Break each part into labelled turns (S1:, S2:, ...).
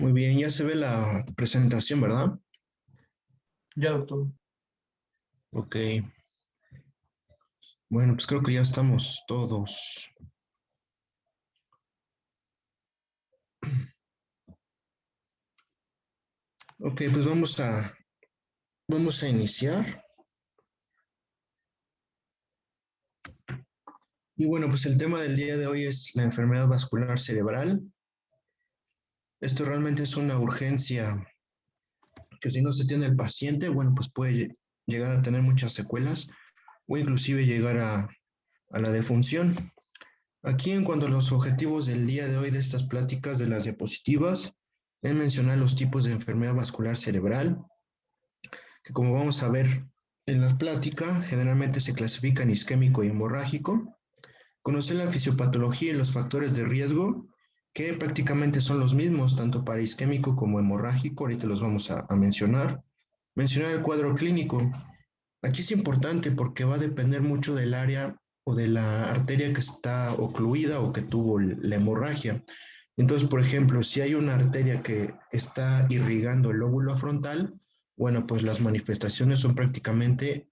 S1: Muy bien, ya se ve la presentación, ¿verdad?
S2: Ya, doctor.
S1: Ok. Bueno, pues creo que ya estamos todos. Ok, pues vamos a iniciar. Y bueno, pues el tema del día de hoy es la enfermedad vascular cerebral. Esto realmente es una urgencia que si no se atiende el paciente, bueno, pues puede llegar a tener muchas secuelas o inclusive llegar a la defunción. Aquí en cuanto a los objetivos del día de hoy de estas pláticas de las diapositivas, es mencionar los tipos de enfermedad vascular cerebral, que como vamos a ver en la plática, generalmente se clasifica en isquémico y hemorrágico. Conocer la fisiopatología y los factores de riesgo, que prácticamente son los mismos, tanto para isquémico como hemorrágico, ahorita los vamos a mencionar. Mencionar el cuadro clínico. Aquí es importante porque va a depender mucho del área o de la arteria que está ocluida o que tuvo la hemorragia. Entonces, por ejemplo, si hay una arteria que está irrigando el lóbulo frontal, bueno, pues las manifestaciones son prácticamente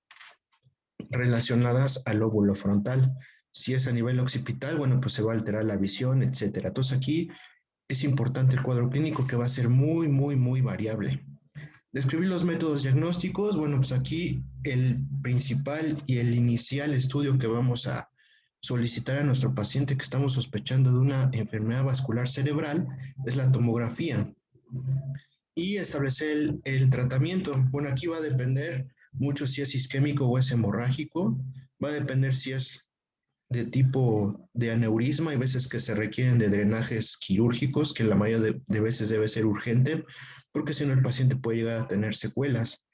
S1: relacionadas al lóbulo frontal. Si es a nivel occipital, bueno, pues se va a alterar la visión, etcétera. Entonces aquí es importante el cuadro clínico que va a ser muy, muy, muy variable. Describir los métodos diagnósticos, bueno, pues aquí el principal y el inicial estudio que vamos a solicitar a nuestro paciente que estamos sospechando de una enfermedad vascular cerebral es la tomografía y establecer el tratamiento. Bueno, aquí va a depender mucho si es isquémico o es hemorrágico, va a depender si es de tipo de aneurisma, hay veces que se requieren de drenajes quirúrgicos, que la mayoría de veces debe ser urgente, porque si no el paciente puede llegar a tener secuelas.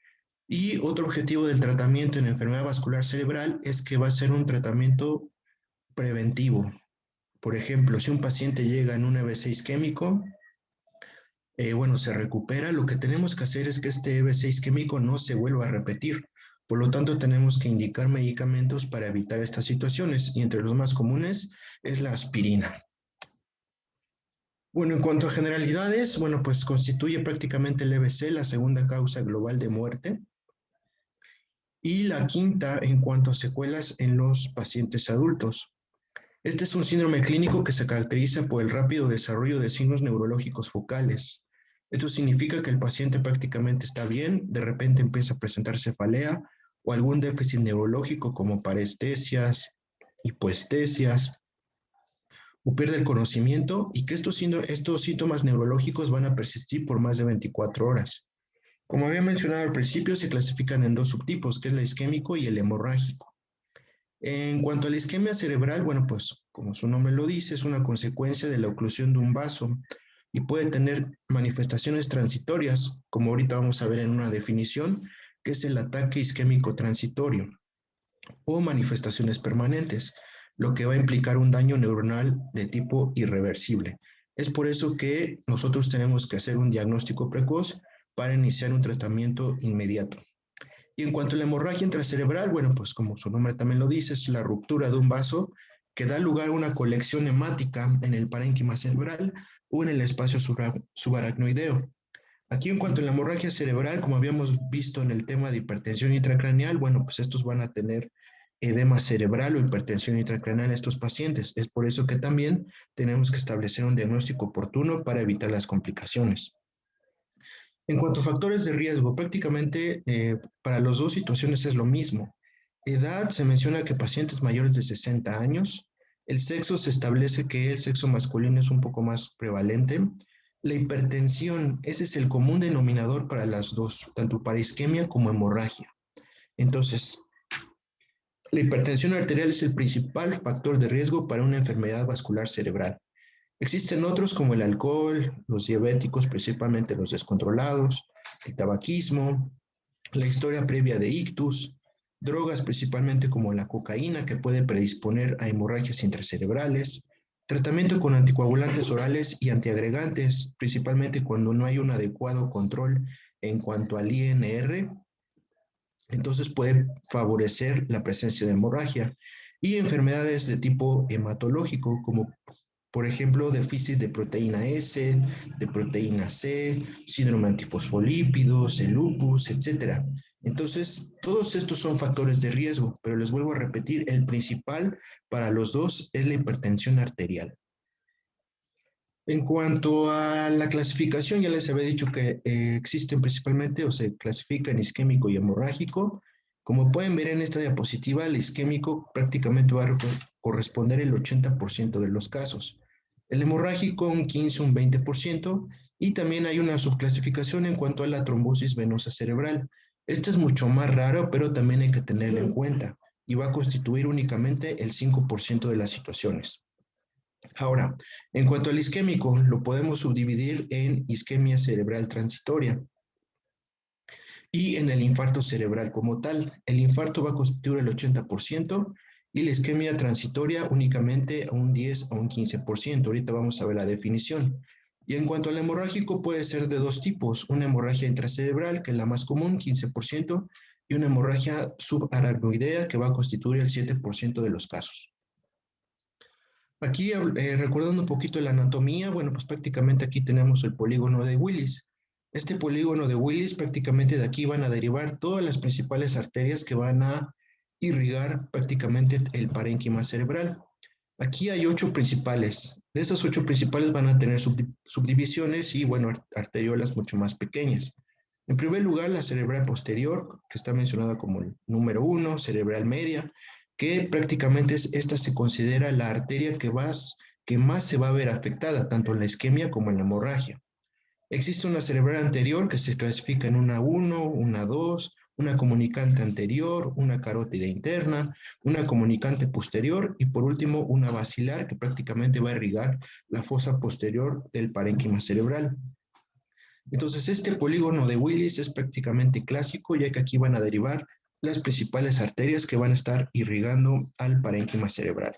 S1: Y otro objetivo del tratamiento en enfermedad vascular cerebral es que va a ser un tratamiento preventivo. Por ejemplo, si un paciente llega en un EBC isquémico, bueno, se recupera, lo que tenemos que hacer es que este EBC isquémico no se vuelva a repetir. Por lo tanto, tenemos que indicar medicamentos para evitar estas situaciones y entre los más comunes es la aspirina. Bueno, en cuanto a generalidades, bueno, pues constituye prácticamente el EBC la segunda causa global de muerte y la quinta en cuanto a secuelas en los pacientes adultos. Este es un síndrome clínico que se caracteriza por el rápido desarrollo de signos neurológicos focales. Esto significa que el paciente prácticamente está bien, de repente empieza a presentar cefalea o algún déficit neurológico como parestesias, hipoestesias, o pierde el conocimiento y que estos síntomas neurológicos van a persistir por más de 24 horas. Como había mencionado al principio, se clasifican en dos subtipos, que es el isquémico y el hemorrágico. En cuanto a la isquemia cerebral, bueno, pues como su nombre lo dice, es una consecuencia de la oclusión de un vaso y puede tener manifestaciones transitorias, como ahorita vamos a ver en una definición, que es el ataque isquémico transitorio, o manifestaciones permanentes, lo que va a implicar un daño neuronal de tipo irreversible. Es por eso que nosotros tenemos que hacer un diagnóstico precoz para iniciar un tratamiento inmediato. Y en cuanto a la hemorragia intracerebral, bueno, pues como su nombre también lo dice, es la ruptura de un vaso que da lugar a una colección hemática en el parénquima cerebral o en el espacio subaracnoideo. Aquí en cuanto a la hemorragia cerebral, como habíamos visto en el tema de hipertensión intracraneal, bueno, pues estos van a tener edema cerebral o hipertensión intracraneal estos pacientes. Es por eso que también tenemos que establecer un diagnóstico oportuno para evitar las complicaciones. En cuanto a factores de riesgo, prácticamente para las dos situaciones es lo mismo. Edad, se menciona que pacientes mayores de 60 años. El sexo, se establece que el sexo masculino es un poco más prevalente. La hipertensión, ese es el común denominador para las dos, tanto para isquemia como hemorragia. Entonces, la hipertensión arterial es el principal factor de riesgo para una enfermedad vascular cerebral. Existen otros como el alcohol, los diabéticos, principalmente los descontrolados, el tabaquismo, la historia previa de ictus, drogas principalmente como la cocaína que puede predisponer a hemorragias intracerebrales, tratamiento con anticoagulantes orales y antiagregantes, principalmente cuando no hay un adecuado control en cuanto al INR, entonces puede favorecer la presencia de hemorragia y enfermedades de tipo hematológico como Por ejemplo, déficit de proteína S, de proteína C, síndrome antifosfolípidos, el lupus, etc. Entonces, todos estos son factores de riesgo, pero les vuelvo a repetir, el principal para los dos es la hipertensión arterial. En cuanto a la clasificación, ya les había dicho que existen principalmente o se clasifican isquémico y hemorrágico. Como pueden ver en esta diapositiva, el isquémico prácticamente va a corresponder el 80% de los casos. El hemorrágico un 15, un 20%, y también hay una subclasificación en cuanto a la trombosis venosa cerebral. Esta es mucho más rara, pero también hay que tenerla en cuenta y va a constituir únicamente el 5% de las situaciones. Ahora, en cuanto al isquémico, lo podemos subdividir en isquemia cerebral transitoria y en el infarto cerebral como tal. El infarto va a constituir el 80% y la isquemia transitoria únicamente a un 10 a un 15%. Ahorita vamos a ver la definición. Y en cuanto al hemorrágico, puede ser de dos tipos: una hemorragia intracerebral, que es la más común, 15%, y una hemorragia subaracnoidea, que va a constituir el 7% de los casos. Aquí, recordando un poquito la anatomía, bueno, pues prácticamente aquí tenemos el polígono de Willis. Este polígono de Willis, prácticamente de aquí van a derivar todas las principales arterias que van a irrigar prácticamente el parénquima cerebral. Aquí hay 8 principales. De esas 8 principales van a tener subdivisiones y, bueno, arteriolas mucho más pequeñas. En primer lugar, la cerebral posterior, que está mencionada como el número 1, cerebral media, que prácticamente esta se considera la arteria que más se va a ver afectada, tanto en la isquemia como en la hemorragia. Existe una cerebral anterior que se clasifica en una 1, una 2, una comunicante anterior, una carótida interna, una comunicante posterior y por último una basilar que prácticamente va a irrigar la fosa posterior del parénquima cerebral. Entonces, este polígono de Willis es prácticamente clásico, ya que aquí van a derivar las principales arterias que van a estar irrigando al parénquima cerebral.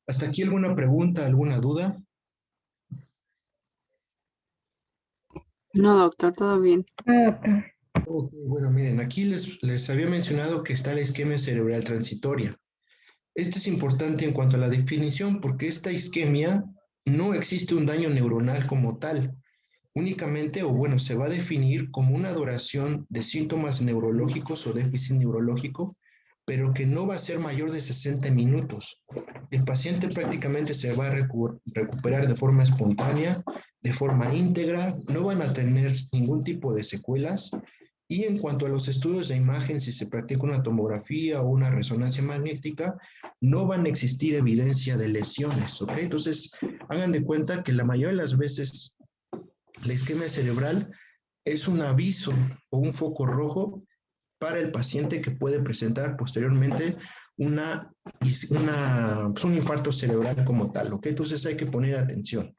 S1: ¿Hasta aquí alguna pregunta, alguna duda?
S3: No, doctor, todo bien.
S1: Ok, bueno, miren, aquí les había mencionado que está la isquemia cerebral transitoria. Esto es importante en cuanto a la definición, porque esta isquemia no existe un daño neuronal como tal. Únicamente, o bueno, se va a definir como una duración de síntomas neurológicos o déficit neurológico, pero que no va a ser mayor de 60 minutos. El paciente prácticamente se va a recuperar de forma espontánea, de forma íntegra, no van a tener ningún tipo de secuelas. Y en cuanto a los estudios de imagen, si se practica una tomografía o una resonancia magnética, no van a existir evidencia de lesiones, ¿ok? Entonces, hagan de cuenta que la mayoría de las veces la isquemia cerebral es un aviso o un foco rojo para el paciente que puede presentar posteriormente un infarto cerebral como tal, ¿ok? Entonces hay que poner atención.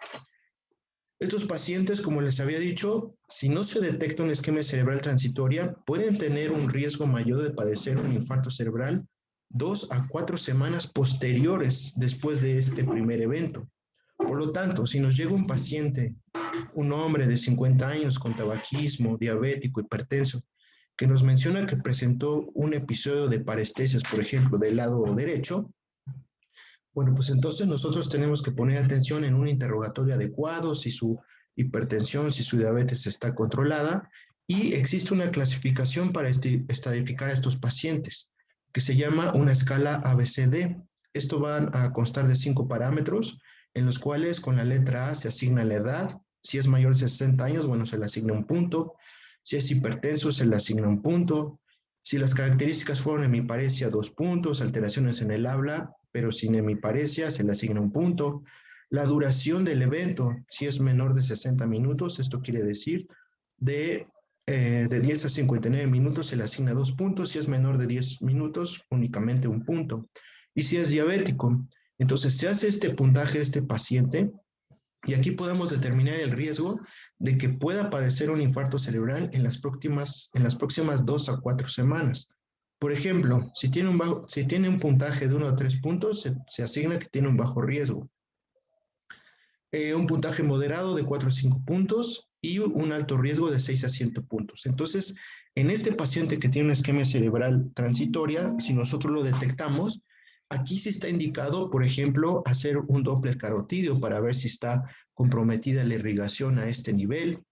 S1: Estos pacientes, como les había dicho, si no se detecta una isquemia cerebral transitoria, pueden tener un riesgo mayor de padecer un infarto cerebral 2 a 4 semanas posteriores después de este primer evento. Por lo tanto, si nos llega un paciente, un hombre de 50 años con tabaquismo, diabético, hipertenso, que nos menciona que presentó un episodio de parestesias, por ejemplo, del lado derecho, bueno, pues entonces nosotros tenemos que poner atención en un interrogatorio adecuado, si su hipertensión, si su diabetes está controlada, y existe una clasificación para estadificar a estos pacientes, que se llama una escala ABCD. Esto va a constar de 5 parámetros, en los cuales con la letra A se asigna la edad. Si es mayor de 60 años, bueno, se le asigna un punto. Si es hipertenso, se le asigna un punto. Si las características fueron hemiparesia, 2 puntos, alteraciones en el habla, pero sin hemiparesia, se le asigna un punto. La duración del evento, si es menor de 60 minutos, esto quiere decir de 10 a 59 minutos se le asigna 2 puntos, si es menor de 10 minutos, únicamente un punto. Y si es diabético, entonces se hace este puntaje a este paciente y aquí podemos determinar el riesgo de que pueda padecer un infarto cerebral en las próximas 2 a 4 semanas. Por ejemplo, si tiene un puntaje de 1 a 3 puntos, se asigna que tiene un bajo riesgo. Un puntaje moderado de 4 a 5 puntos y un alto riesgo de 6 a 7 puntos. Entonces, en este paciente que tiene una isquemia cerebral transitoria, si nosotros lo detectamos, Aquí sí está indicado, por ejemplo, hacer un Doppler carotídeo para ver si está comprometida la irrigación a este nivel.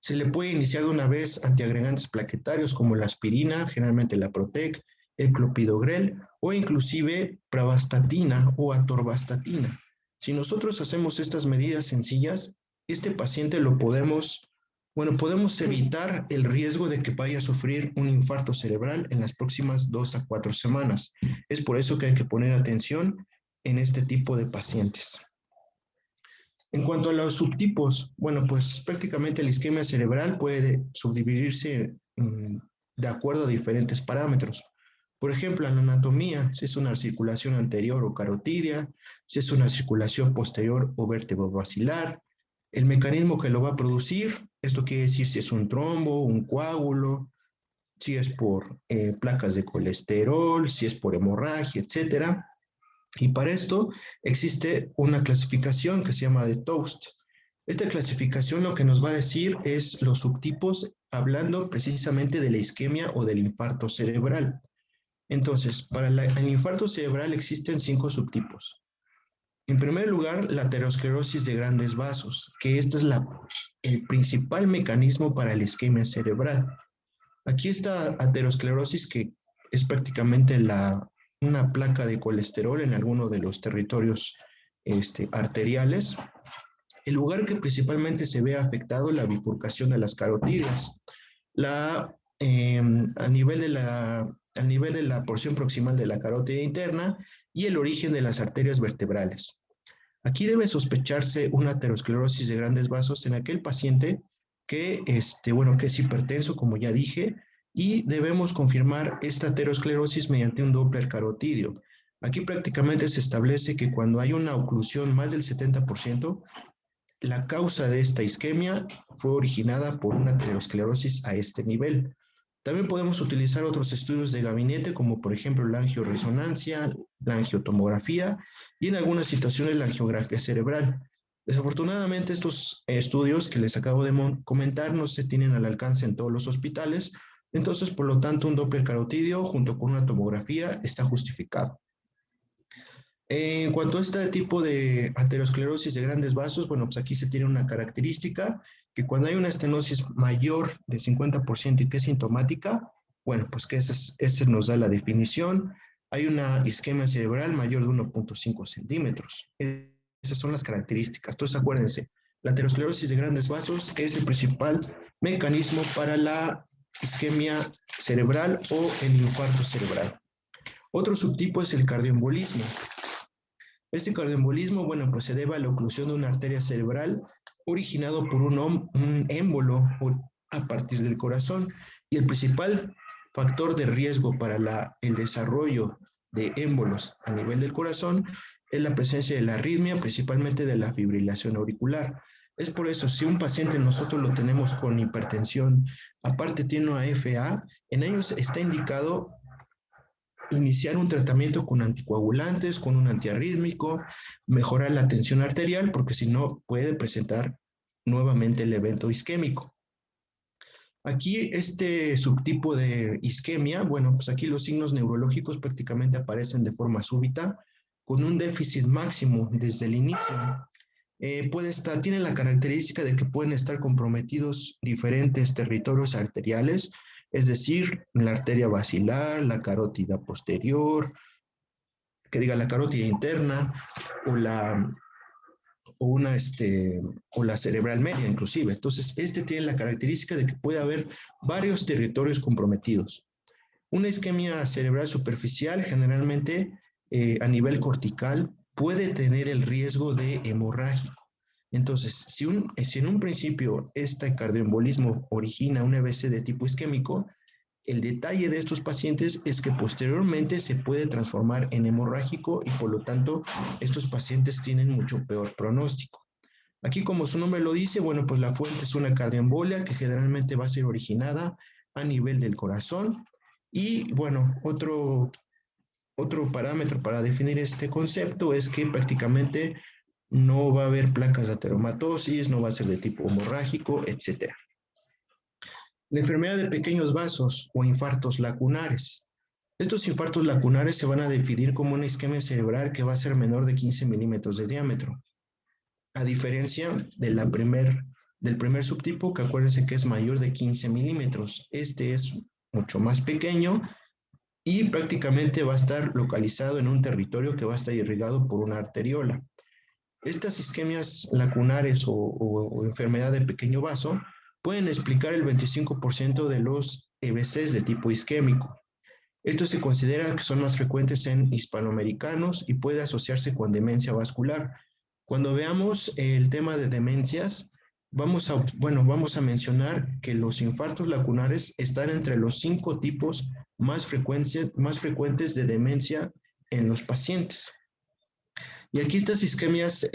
S1: Se le puede iniciar de una vez antiagregantes plaquetarios como la aspirina, generalmente la Protec, el clopidogrel o inclusive pravastatina o atorvastatina. Si nosotros hacemos estas medidas sencillas, este paciente lo podemos, bueno, podemos evitar el riesgo de que vaya a sufrir un infarto cerebral en las próximas 2 a 4 semanas. Es por eso que hay que poner atención en este tipo de pacientes. En cuanto a los subtipos, bueno, pues prácticamente la isquemia cerebral puede subdividirse de acuerdo a diferentes parámetros. Por ejemplo, en la anatomía, si es una circulación anterior o carotidia, si es una circulación posterior o vértebro-basilar, el mecanismo que lo va a producir, esto quiere decir si es un trombo, un coágulo, si es por placas de colesterol, si es por hemorragia, etcétera. Y para esto existe una clasificación que se llama de Toast. Esta clasificación lo que nos va a decir es los subtipos hablando precisamente de la isquemia o del infarto cerebral. Entonces, para el infarto cerebral existen 5 subtipos. En primer lugar, la aterosclerosis de grandes vasos, que este es el principal mecanismo para la isquemia cerebral. Aquí está aterosclerosis, que es prácticamente una placa de colesterol en alguno de los territorios arteriales. El lugar que principalmente se ve afectado es la bifurcación de las carotidas. A nivel de la porción proximal de la carótida interna y el origen de las arterias vertebrales. Aquí debe sospecharse una aterosclerosis de grandes vasos en aquel paciente que es hipertenso, como ya dije, y debemos confirmar esta aterosclerosis mediante un Doppler carotídeo. Aquí prácticamente se establece que cuando hay una oclusión más del 70%, la causa de esta isquemia fue originada por una aterosclerosis a este nivel. También podemos utilizar otros estudios de gabinete, como por ejemplo la angioresonancia, la angiotomografía y en algunas situaciones la angiografía cerebral. Desafortunadamente, estos estudios que les acabo de comentar no se tienen al alcance en todos los hospitales, entonces, por lo tanto, un Doppler carotídeo junto con una tomografía está justificado. En cuanto a este tipo de aterosclerosis de grandes vasos, bueno, pues aquí se tiene una característica que cuando hay una estenosis mayor de 50% y que es sintomática, bueno, pues que ese nos da la definición. Hay una isquemia cerebral mayor de 1.5 centímetros. Esas son las características. Entonces, acuérdense, la aterosclerosis de grandes vasos es el principal mecanismo para la isquemia cerebral o el infarto cerebral. Otro subtipo es el cardioembolismo. Este cardioembolismo, bueno, pues se debe a la oclusión de una arteria cerebral originado por un émbolo a partir del corazón. Y el principal factor de riesgo para el desarrollo de émbolos a nivel del corazón es la presencia de la arritmia, principalmente de la fibrilación auricular. Es por eso, si un paciente nosotros lo tenemos con hipertensión, aparte tiene una FA, en ellos está indicado iniciar un tratamiento con anticoagulantes, con un antiarrítmico, mejorar la tensión arterial, porque si no puede presentar nuevamente el evento isquémico. Aquí este subtipo de isquemia, bueno, pues aquí los signos neurológicos prácticamente aparecen de forma súbita, con un déficit máximo desde el inicio. Tiene la característica de que pueden estar comprometidos diferentes territorios arteriales, es decir, la arteria basilar, la carótida posterior, la carótida interna o o la cerebral media inclusive. Entonces, tiene la característica de que puede haber varios territorios comprometidos. Una isquemia cerebral superficial generalmente a nivel cortical puede tener el riesgo de hemorrágico. Entonces, si en un principio este cardioembolismo origina un EBC de tipo isquémico, el detalle de estos pacientes es que posteriormente se puede transformar en hemorrágico y por lo tanto estos pacientes tienen mucho peor pronóstico. Aquí, como su nombre lo dice, bueno, pues la fuente es una cardioembolia que generalmente va a ser originada a nivel del corazón. Y bueno, otro parámetro para definir este concepto es que prácticamente no va a haber placas de ateromatosis, no va a ser de tipo hemorrágico, etc. La enfermedad de pequeños vasos o infartos lacunares. Estos infartos lacunares se van a definir como una isquemia cerebral que va a ser menor de 15 milímetros de diámetro, a diferencia de del primer subtipo, que acuérdense que es mayor de 15 milímetros. Este es mucho más pequeño y prácticamente va a estar localizado en un territorio que va a estar irrigado por una arteriola. Estas isquemias lacunares o enfermedad de pequeño vaso pueden explicar el 25% de los EBCs de tipo isquémico. Esto se considera que son más frecuentes en hispanoamericanos y puede asociarse con demencia vascular. Cuando veamos el tema de demencias, vamos a mencionar que los infartos lacunares están entre los 5 tipos más frecuentes de demencia en los pacientes. Y aquí estas isquemias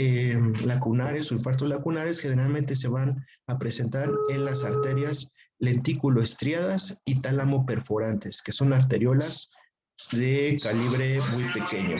S1: lacunares o infartos lacunares generalmente se van a presentar en las arterias lentículo-estriadas y tálamo perforantes, que son arteriolas de calibre muy pequeño.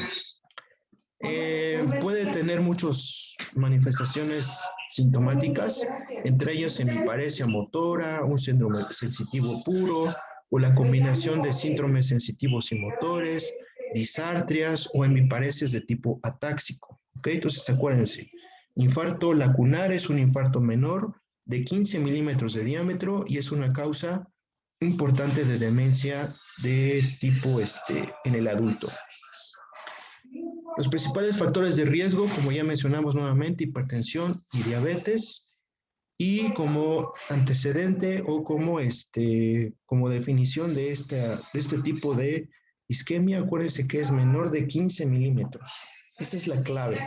S1: Puede tener muchas manifestaciones sintomáticas, entre ellas hemiparesia motora, un síndrome sensitivo puro o la combinación de síndromes sensitivos y motores, disartrias o hemiparesias de tipo atáxico. ¿Okay? Entonces acuérdense, infarto lacunar es un infarto menor de 15 milímetros de diámetro y es una causa importante de demencia de tipo en el adulto. Los principales factores de riesgo, como ya mencionamos nuevamente, hipertensión y diabetes, y como antecedente o como definición de este tipo de isquemia, acuérdense que es menor de 15 milímetros. Esa es la clave.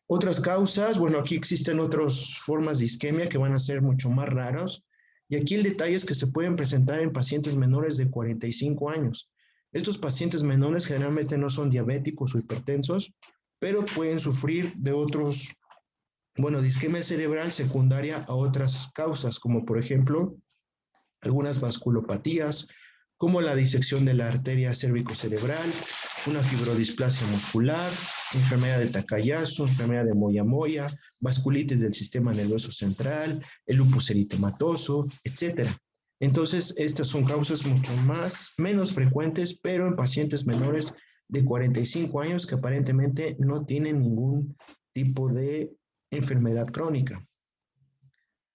S1: Otras causas, bueno, aquí existen otras formas de isquemia que van a ser mucho más raras, y aquí el detalle es que se pueden presentar en pacientes menores de 45 años. Estos pacientes menores generalmente no son diabéticos o hipertensos, pero pueden sufrir de de isquemia cerebral secundaria a otras causas, como por ejemplo, algunas vasculopatías, como la disección de la arteria cérvico-cerebral, una fibrodisplasia muscular, enfermedad de Takayasu, enfermedad de Moyamoya, vasculitis del sistema nervioso central, el lupus eritematoso, etc. Entonces, estas son causas menos frecuentes, pero en pacientes menores de 45 años que aparentemente no tienen ningún tipo de enfermedad crónica.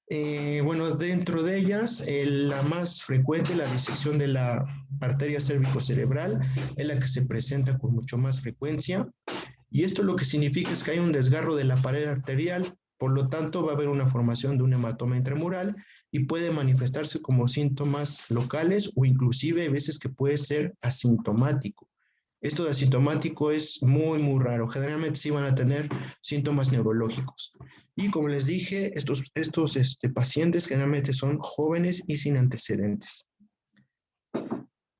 S1: Dentro de ellas, la más frecuente, la disección de la arteria cérvico-cerebral, es la que se presenta con mucho más frecuencia. Y esto lo que significa es que hay un desgarro de la pared arterial, por lo tanto va a haber una formación de un hematoma intramural y puede manifestarse como síntomas locales o inclusive a veces que puede ser asintomático. Esto de asintomático es muy, muy raro. Generalmente sí van a tener síntomas neurológicos. Y como les dije, estos pacientes generalmente son jóvenes y sin antecedentes.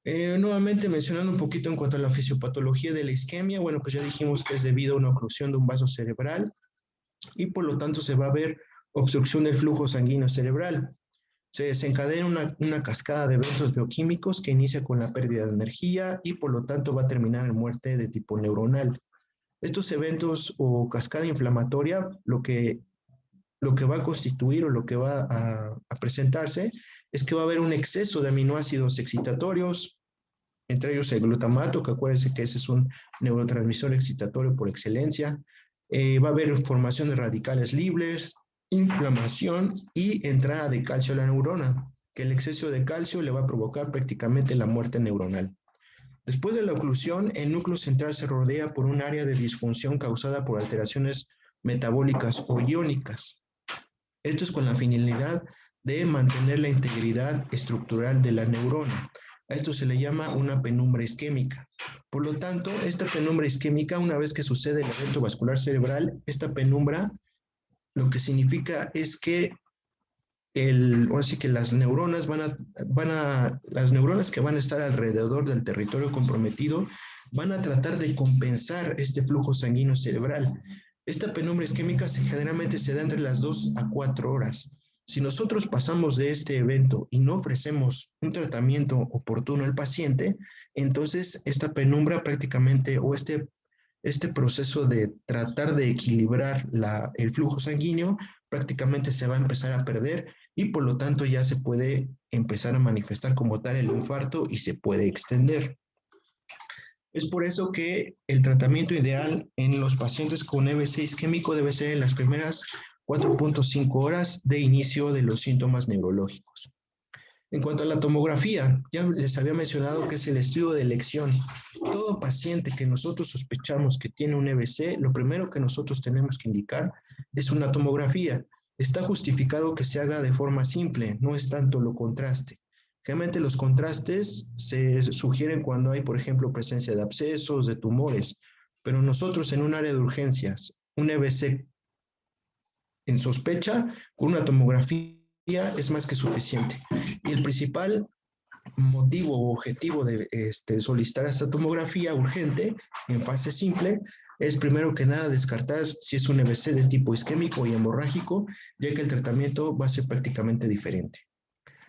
S1: Nuevamente mencionando un poquito en cuanto a la fisiopatología de la isquemia, bueno, pues ya dijimos que es debido a una oclusión de un vaso cerebral y por lo tanto se va a ver obstrucción del flujo sanguíneo cerebral. Se desencadena una cascada de eventos bioquímicos que inicia con la pérdida de energía y por lo tanto va a terminar en muerte de tipo neuronal. Estos eventos o cascada inflamatoria lo que va a constituir o lo que va a presentarse es que va a haber un exceso de aminoácidos excitatorios, entre ellos el glutamato, que acuérdense que ese es un neurotransmisor excitatorio por excelencia. Va a haber formación de radicales libres, inflamación y entrada de calcio a la neurona, que el exceso de calcio le va a provocar prácticamente la muerte neuronal. Después de la oclusión, el núcleo central se rodea por un área de disfunción causada por alteraciones metabólicas o iónicas. Esto es con la finalidad de mantener la integridad estructural de la neurona. A esto se le llama una penumbra isquémica. Por lo tanto, esta penumbra isquémica, una vez que sucede el evento vascular cerebral, esta penumbra lo que significa es que las neuronas las neuronas que van a estar alrededor del territorio comprometido van a tratar de compensar este flujo sanguíneo cerebral. Esta penumbra isquémica generalmente se da entre las 2 a 4 horas. Si nosotros pasamos de este evento y no ofrecemos un tratamiento oportuno al paciente, entonces esta penumbra prácticamente o este proceso de tratar de equilibrar el flujo sanguíneo prácticamente se va a empezar a perder y por lo tanto ya se puede empezar a manifestar como tal el infarto y se puede extender. Es por eso que el tratamiento ideal en los pacientes con EBC isquémico debe ser en las primeras 4.5 horas de inicio de los síntomas neurológicos. En cuanto a la tomografía, ya les había mencionado que es el estudio de elección. Todo paciente que nosotros sospechamos que tiene un EBC, lo primero que nosotros tenemos que indicar es una tomografía. Está justificado que se haga de forma simple, no es tanto lo contraste. Generalmente los contrastes se sugieren cuando hay, por ejemplo, presencia de abscesos, de tumores, pero nosotros en un área de urgencias, un EBC en sospecha, con una tomografía es más que suficiente. Y el principal motivo o objetivo de solicitar esta tomografía urgente en fase simple es primero que nada descartar si es un EBC de tipo isquémico y hemorrágico, ya que el tratamiento va a ser prácticamente diferente.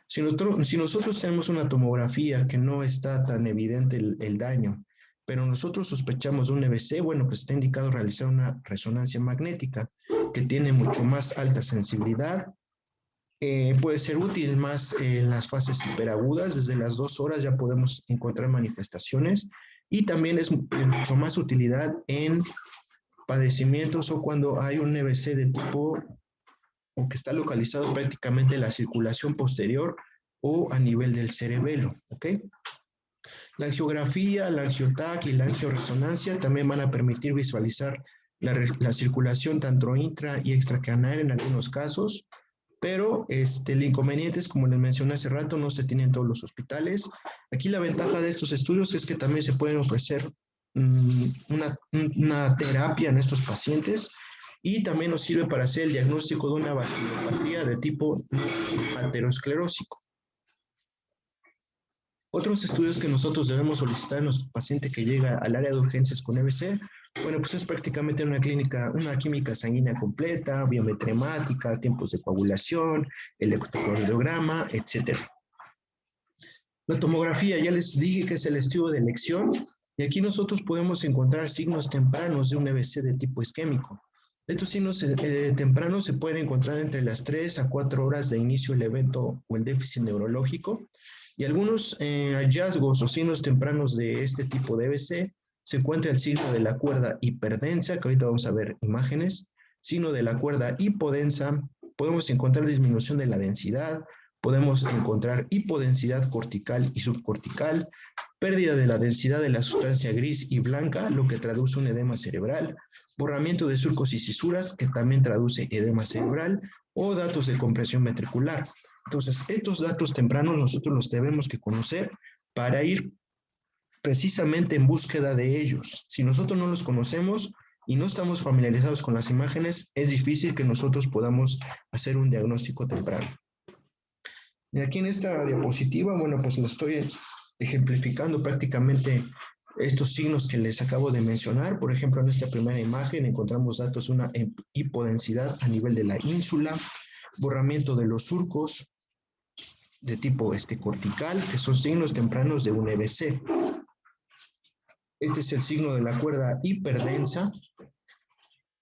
S1: Si nosotros tenemos una tomografía que no está tan evidente el daño, pero nosotros sospechamos de un EBC, bueno, pues está indicado realizar una resonancia magnética que tiene mucho más alta sensibilidad. Puede ser útil más en las fases hiperagudas, desde las 2 horas ya podemos encontrar manifestaciones y también es mucho más utilidad en padecimientos o cuando hay un EBC de tipo o que está localizado prácticamente en la circulación posterior o a nivel del cerebelo, ¿ok? La angiografía, la angiotac y la angioresonancia también van a permitir visualizar la circulación tanto intra y extracraneal en algunos casos, pero el inconveniente es, como les mencioné hace rato, no se tiene en todos los hospitales. Aquí la ventaja de estos estudios es que también se pueden ofrecer una terapia en estos pacientes y también nos sirve para hacer el diagnóstico de una vasculopatía de tipo aterosclerósico. Otros estudios que nosotros debemos solicitar en nuestro paciente que llega al área de urgencias con EBC, bueno, pues es prácticamente una química sanguínea completa, biometría hemática, tiempos de coagulación, electrocardiograma, etc. La tomografía, ya les dije que es el estudio de elección, y aquí nosotros podemos encontrar signos tempranos de un EBC de tipo isquémico. Estos signos tempranos se pueden encontrar entre las 3 a 4 horas de inicio del evento o el déficit neurológico, y algunos hallazgos o signos tempranos de este tipo de EBC se encuentra el signo de la cuerda hiperdensa, que ahorita vamos a ver imágenes, signo de la cuerda hipodensa, podemos encontrar disminución de la densidad, podemos encontrar hipodensidad cortical y subcortical, pérdida de la densidad de la sustancia gris y blanca, lo que traduce un edema cerebral, borramiento de surcos y cisuras, que también traduce edema cerebral, o datos de compresión ventricular. Entonces, estos datos tempranos nosotros los debemos que conocer para ir precisamente en búsqueda de ellos. Si nosotros no los conocemos y no estamos familiarizados con las imágenes, es difícil que nosotros podamos hacer un diagnóstico temprano. Y aquí en esta diapositiva, bueno, pues lo estoy ejemplificando prácticamente estos signos que les acabo de mencionar. Por ejemplo, en esta primera imagen encontramos datos de una hipodensidad a nivel de la ínsula, borramiento de los surcos de tipo cortical, que son signos tempranos de un EBC. Este es el signo de la cuerda hiperdensa.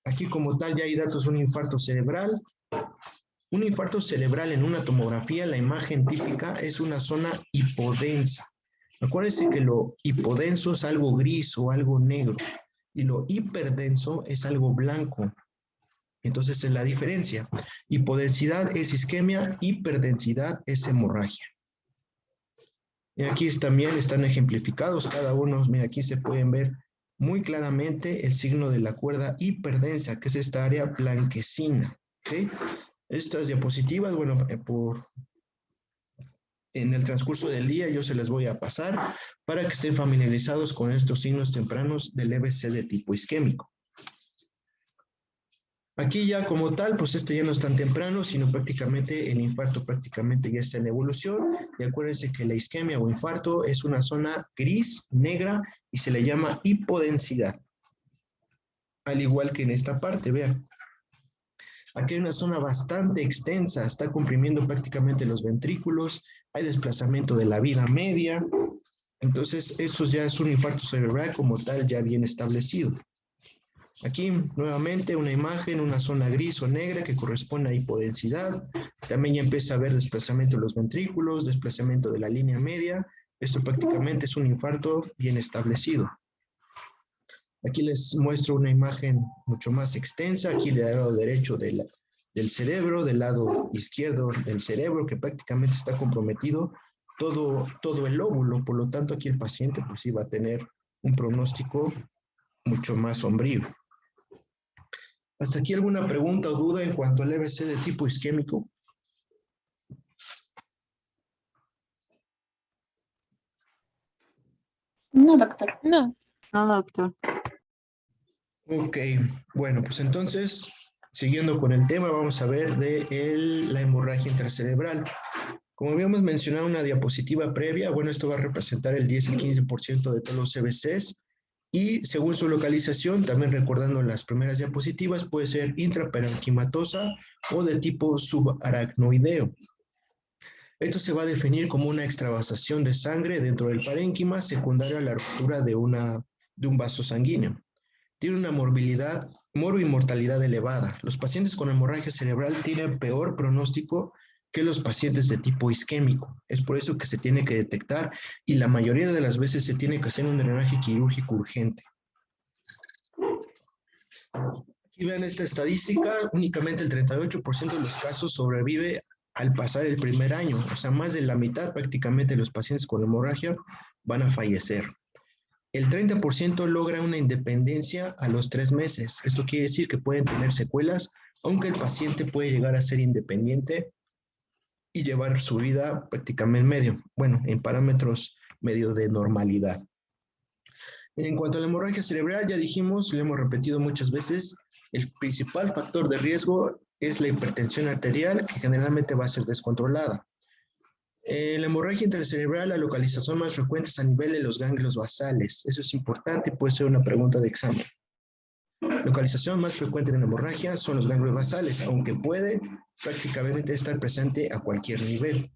S1: Aquí como tal ya hay datos de un infarto cerebral. Un infarto cerebral en una tomografía, la imagen típica es una zona hipodensa. Acuérdense que lo hipodenso es algo gris o algo negro y lo hiperdenso es algo blanco. Entonces es la diferencia. Hipodensidad es isquemia, hiperdensidad es hemorragia. Y aquí también están ejemplificados cada uno. Mira, aquí se pueden ver muy claramente el signo de la cuerda hiperdensa, que es esta área blanquecina. ¿Okay? Estas diapositivas, bueno, en el transcurso del día yo se las voy a pasar para que estén familiarizados con estos signos tempranos del EBC de tipo isquémico. Aquí ya como tal, pues ya no es tan temprano, sino prácticamente el infarto prácticamente ya está en evolución. Y acuérdense que la isquemia o infarto es una zona gris, negra, y se le llama hipodensidad. Al igual que en esta parte, vean. Aquí hay una zona bastante extensa, está comprimiendo prácticamente los ventrículos, hay desplazamiento de la vida media. Entonces, eso ya es un infarto cerebral como tal, ya bien establecido. Aquí nuevamente una imagen, una zona gris o negra que corresponde a hipodensidad. También ya empieza a haber desplazamiento de los ventrículos, desplazamiento de la línea media. Esto prácticamente es un infarto bien establecido. Aquí les muestro una imagen mucho más extensa. Aquí del lado derecho del cerebro, del lado izquierdo del cerebro, que prácticamente está comprometido todo el lóbulo. Por lo tanto, aquí el paciente pues sí va a tener un pronóstico mucho más sombrío. ¿Hasta aquí alguna pregunta o duda en cuanto al EBC de tipo isquémico?
S4: No, doctor.
S3: No. No, doctor.
S1: Ok, bueno, pues entonces, siguiendo con el tema, vamos a ver la hemorragia intracerebral. Como habíamos mencionado en una diapositiva previa, bueno, esto va a representar el 10 y 15% de todos los EBCs y según su localización, también recordando las primeras diapositivas, puede ser intraparenquimatosa o de tipo subaracnoideo. Esto se va a definir como una extravasación de sangre dentro del parénquima secundaria a la ruptura de un vaso sanguíneo. Tiene una morbimortalidad elevada. Los pacientes con hemorragia cerebral tienen peor pronóstico que los pacientes de tipo isquémico. Es por eso que se tiene que detectar y la mayoría de las veces se tiene que hacer un drenaje quirúrgico urgente. Aquí vean esta estadística, únicamente el 38% de los casos sobrevive al pasar el primer año, o sea, más de la mitad prácticamente de los pacientes con hemorragia van a fallecer. El 30% logra una independencia a los 3 meses. Esto quiere decir que pueden tener secuelas, aunque el paciente puede llegar a ser independiente y llevar su vida prácticamente en parámetros medio de normalidad. En cuanto a la hemorragia cerebral, ya dijimos, lo hemos repetido muchas veces, el principal factor de riesgo es la hipertensión arterial, que generalmente va a ser descontrolada. La hemorragia intracerebral, la localización más frecuente es a nivel de los ganglios basales. Eso es importante y puede ser una pregunta de examen. La localización más frecuente de una hemorragia son los ganglios basales, aunque puede prácticamente estar presente a cualquier nivel.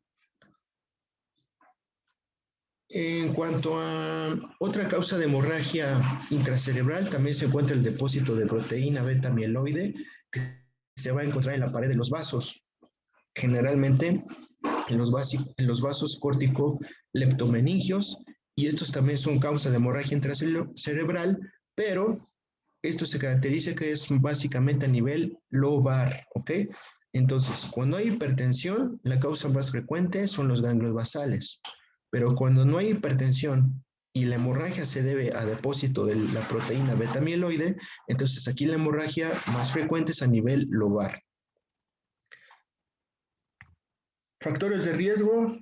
S1: En cuanto a otra causa de hemorragia intracerebral, también se encuentra el depósito de proteína beta amiloide que se va a encontrar en la pared de los vasos. Generalmente en los vasos córtico-leptomeningios, y estos también son causa de hemorragia intracerebral, pero esto se caracteriza que es básicamente a nivel lobar, ¿ok? Entonces, cuando hay hipertensión, la causa más frecuente son los ganglios basales, pero cuando no hay hipertensión y la hemorragia se debe a depósito de la proteína beta amiloide, entonces aquí la hemorragia más frecuente es a nivel lobar. Factores de riesgo,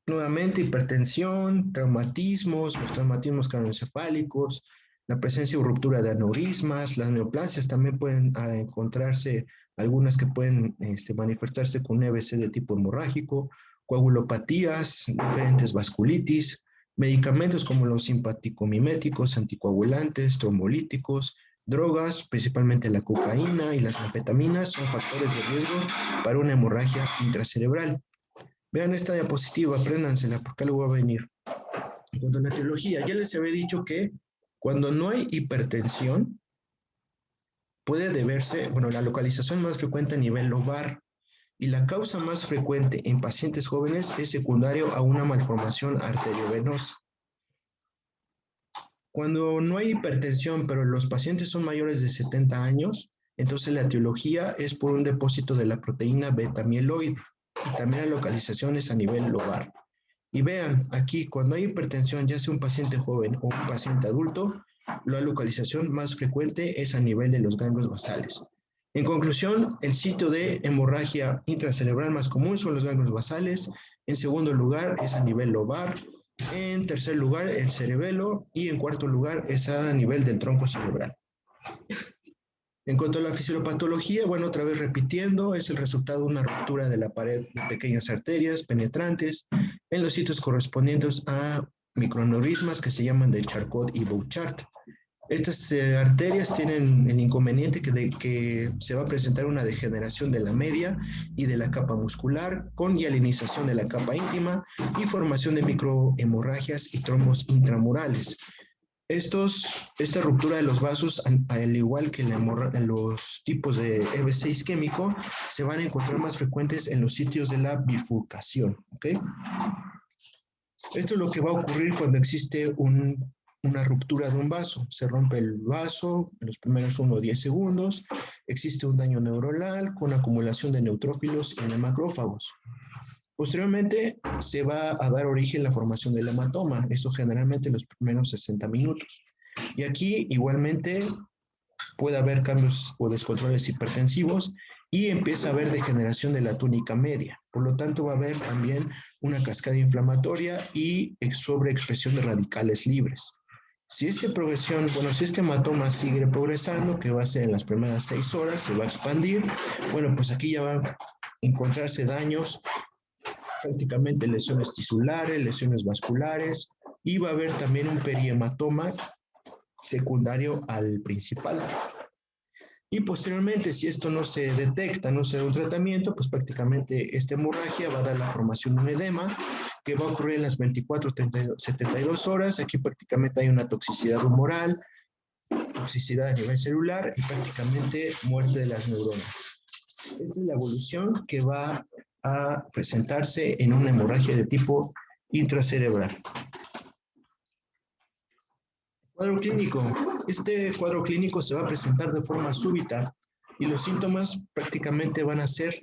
S1: nuevamente hipertensión, traumatismos, los traumatismos craneoencefálicos, la presencia o ruptura de aneurismas, las neoplasias también pueden encontrarse, algunas que pueden manifestarse con EBC de tipo hemorrágico, coagulopatías, diferentes vasculitis, medicamentos como los simpaticomiméticos, anticoagulantes, trombolíticos, drogas, principalmente la cocaína y las anfetaminas, son factores de riesgo para una hemorragia intracerebral. Vean esta diapositiva, apréndansela porque algo va a venir. En cuanto a la etiología, ya les había dicho que cuando no hay hipertensión, puede deberse, la localización más frecuente a nivel lobar y la causa más frecuente en pacientes jóvenes es secundario a una malformación arteriovenosa. Cuando no hay hipertensión, pero los pacientes son mayores de 70 años, entonces la etiología es por un depósito de la proteína beta amiloide y también la localización es a nivel lobar. Y vean, aquí cuando hay hipertensión, ya sea un paciente joven o un paciente adulto, la localización más frecuente es a nivel de los ganglios basales. En conclusión, el sitio de hemorragia intracerebral más común son los ganglios basales. En segundo lugar es a nivel lobar. En tercer lugar el cerebelo y en cuarto lugar es a nivel del tronco cerebral. En cuanto a la fisiopatología, otra vez repitiendo, es el resultado de una ruptura de la pared de pequeñas arterias penetrantes en los sitios correspondientes a microaneurismas que se llaman de Charcot y Bouchard. Estas arterias tienen el inconveniente que se va a presentar una degeneración de la media y de la capa muscular con hialinización de la capa íntima y formación de microhemorragias y trombos intramurales. Esta ruptura de los vasos, al igual que en los tipos de EBC isquémico, se van a encontrar más frecuentes en los sitios de la bifurcación. ¿Ok? Esto es lo que va a ocurrir cuando existe una ruptura de un vaso. Se rompe el vaso en los primeros 1 o 10 segundos, existe un daño neuronal con acumulación de neutrófilos y de macrófagos. Posteriormente se va a dar origen a la formación del hematoma, esto generalmente en los primeros 60 minutos. Y aquí igualmente puede haber cambios o descontroles hipertensivos y empieza a haber degeneración de la túnica media. Por lo tanto, va a haber también una cascada inflamatoria y sobreexpresión de radicales libres. Si este hematoma sigue progresando, que va a ser en las primeras 6 horas, se va a expandir, bueno, pues aquí ya va a encontrarse daños, prácticamente lesiones tisulares, lesiones vasculares, y va a haber también un perihematoma secundario al principal. Y posteriormente, si esto no se detecta, no se da un tratamiento, pues prácticamente esta hemorragia va a dar la formación de un edema que va a ocurrir en las 24, 72 horas. Aquí prácticamente hay una toxicidad humoral, toxicidad a nivel celular y prácticamente muerte de las neuronas. Esta es la evolución que va a presentarse en una hemorragia de tipo intracerebral. Cuadro clínico. Este cuadro clínico se va a presentar de forma súbita y los síntomas prácticamente van a ser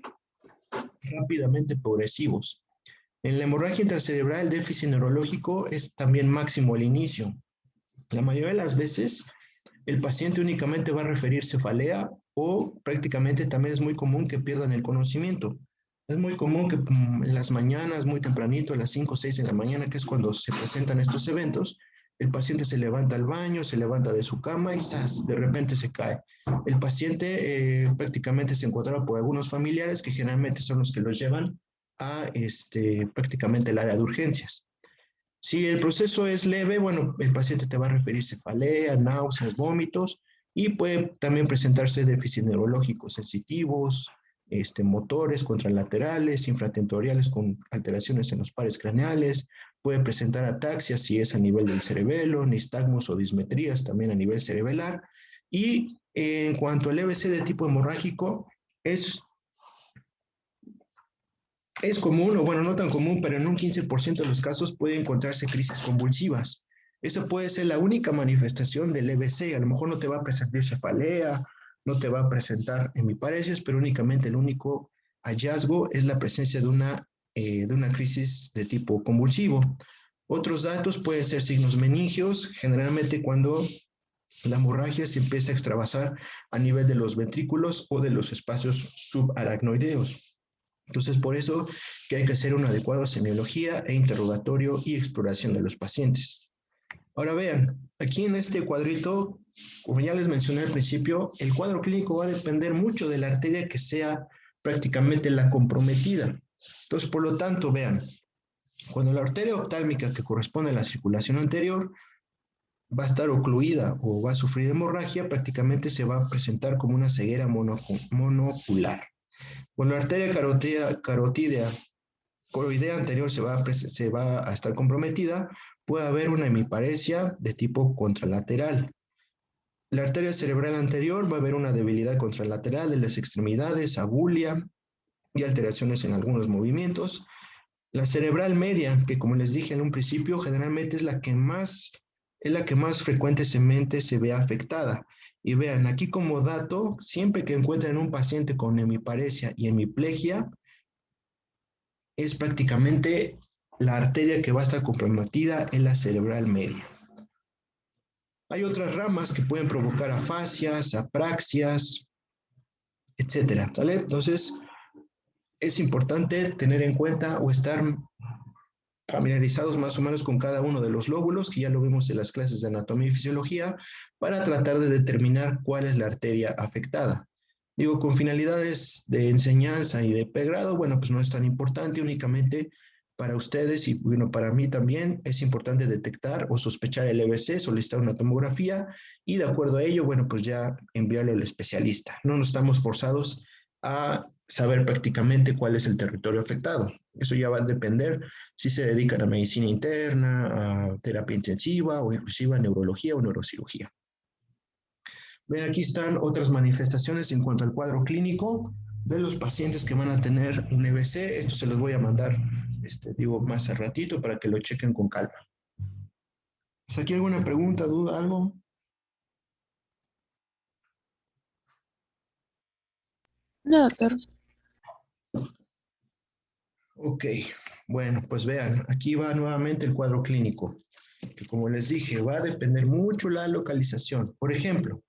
S1: rápidamente progresivos. En la hemorragia intracerebral, el déficit neurológico es también máximo al inicio. La mayoría de las veces, el paciente únicamente va a referir cefalea o prácticamente también es muy común que pierdan el conocimiento. Es muy común que en las mañanas, muy tempranito, a las 5 o 6 de la mañana, que es cuando se presentan estos eventos, el paciente se levanta al baño, se levanta de su cama y ¡zas!, de repente se cae. El paciente prácticamente se encontraba por algunos familiares que generalmente son los que los llevan a prácticamente el área de urgencias. Si el proceso es leve, bueno, el paciente te va a referir cefalea, náuseas, vómitos y puede también presentarse déficits neurológicos sensitivos, motores contralaterales, infratentoriales con alteraciones en los pares craneales, puede presentar ataxia si es a nivel del cerebelo, nistagmos o dismetrías también a nivel cerebelar. Y en cuanto al EBC de tipo hemorrágico, es común, o bueno, no tan común, pero en un 15% de los casos puede encontrarse crisis convulsivas. Eso puede ser la única manifestación del EBC. A lo mejor no te va a presentar cefalea, no te va a presentar hemiparesis, pero únicamente el único hallazgo es la presencia de una crisis de tipo convulsivo. Otros datos pueden ser signos meningios, generalmente cuando la hemorragia se empieza a extravasar a nivel de los ventrículos o de los espacios subaracnoideos. Entonces, por eso que hay que hacer una adecuada semiología e interrogatorio y exploración de los pacientes. Ahora vean, aquí en este cuadrito, como ya les mencioné al principio, el cuadro clínico va a depender mucho de la arteria que sea prácticamente la comprometida. Entonces, por lo tanto, vean, cuando la arteria oftálmica que corresponde a la circulación anterior va a estar ocluida o va a sufrir hemorragia, prácticamente se va a presentar como una ceguera monocular. Cuando la arteria carotídea coroidea anterior se va a estar comprometida, puede haber una hemiparesia de tipo contralateral. La arteria cerebral anterior va a haber una debilidad contralateral de las extremidades, abulia y alteraciones en algunos movimientos. La cerebral media, que como les dije en un principio, generalmente es la que más frecuentemente se ve afectada. Y vean, aquí como dato, siempre que encuentren un paciente con hemiparesia y hemiplegia, es prácticamente la arteria que va a estar comprometida en la cerebral media. Hay otras ramas que pueden provocar afasias, apraxias, etcétera, ¿sale? Entonces, es importante tener en cuenta o estar familiarizados más o menos con cada uno de los lóbulos, que ya lo vimos en las clases de anatomía y fisiología, para tratar de determinar cuál es la arteria afectada. Digo, con finalidades de enseñanza y de pregrado, bueno, pues no es tan importante, únicamente para ustedes y bueno, para mí también es importante detectar o sospechar el EBC, solicitar una tomografía y de acuerdo a ello, bueno, pues ya enviarlo al especialista. No nos estamos forzados a saber prácticamente cuál es el territorio afectado. Eso ya va a depender si se dedican a medicina interna, a terapia intensiva o inclusive a neurología o neurocirugía. Ven, aquí están otras manifestaciones en cuanto al cuadro clínico de los pacientes que van a tener un EBC. Esto se los voy a mandar, digo, más al ratito para que lo chequen con calma. ¿Está aquí alguna pregunta, duda, algo?
S3: No, doctor.
S1: Ok, bueno, pues vean, aquí va nuevamente el cuadro clínico, que como les dije, va a depender mucho la localización. Por ejemplo,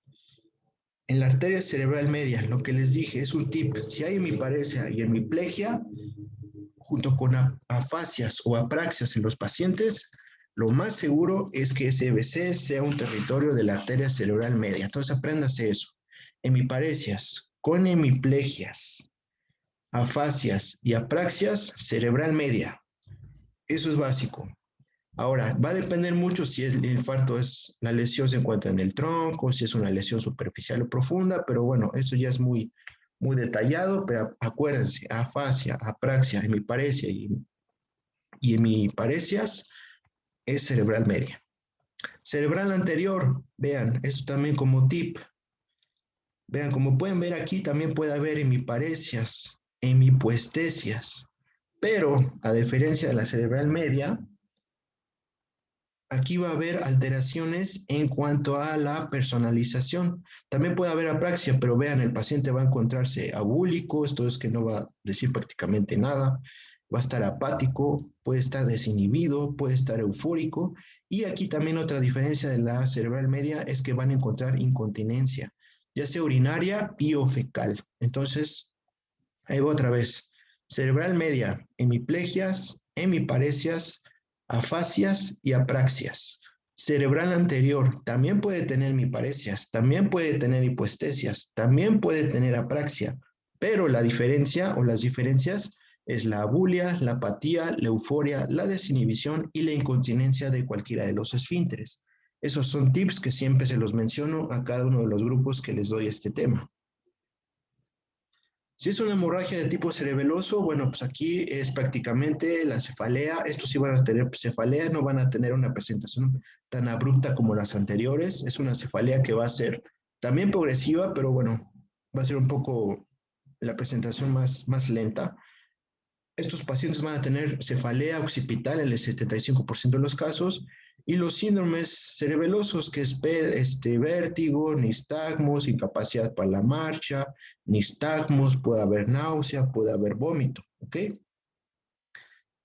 S1: en la arteria cerebral media, lo que les dije es un tip. Si hay hemiparesia y hemiplegia, junto con afasias o apraxias en los pacientes, lo más seguro es que ese EBC sea un territorio de la arteria cerebral media. Entonces apréndase eso. Hemiparesias con hemiplegias, afasias y apraxias cerebral media. Eso es básico. Ahora, va a depender mucho si el infarto es, la lesión se encuentra en el tronco, si es una lesión superficial o profunda, pero bueno, eso ya es muy, muy detallado, pero acuérdense, afasia, apraxia, hemiparesia y hemiparesias es cerebral media. Cerebral anterior, vean, esto también como tip. Vean, como pueden ver aquí, también puede haber hemiparesias, hemipuestesias, pero a diferencia de la cerebral media, aquí va a haber alteraciones en cuanto a la personalización. También puede haber apraxia, pero vean, el paciente va a encontrarse abúlico, esto es que no va a decir prácticamente nada, va a estar apático, puede estar desinhibido, puede estar eufórico. Y aquí también otra diferencia de la cerebral media es que van a encontrar incontinencia, ya sea urinaria y o fecal. Entonces, ahí va otra vez. Cerebral media, hemiplegias, hemiparesias, afasias y apraxias. Cerebral anterior también puede tener hemiparesias, también puede tener hipoestesias, también puede tener apraxia, pero la diferencia o las diferencias es la abulia, la apatía, la euforia, la desinhibición y la incontinencia de cualquiera de los esfínteres. Esos son tips que siempre se los menciono a cada uno de los grupos que les doy este tema. Si es una hemorragia de tipo cerebeloso, bueno, pues aquí es prácticamente la cefalea. Estos sí van a tener cefalea, no van a tener una presentación tan abrupta como las anteriores. Es una cefalea que va a ser también progresiva, pero bueno, va a ser un poco la presentación más lenta. Estos pacientes van a tener cefalea occipital en el 75% de los casos y los síndromes cerebelosos, que es vértigo, nistagmos, incapacidad para la marcha, nistagmos, puede haber náusea, puede haber vómito, ¿ok?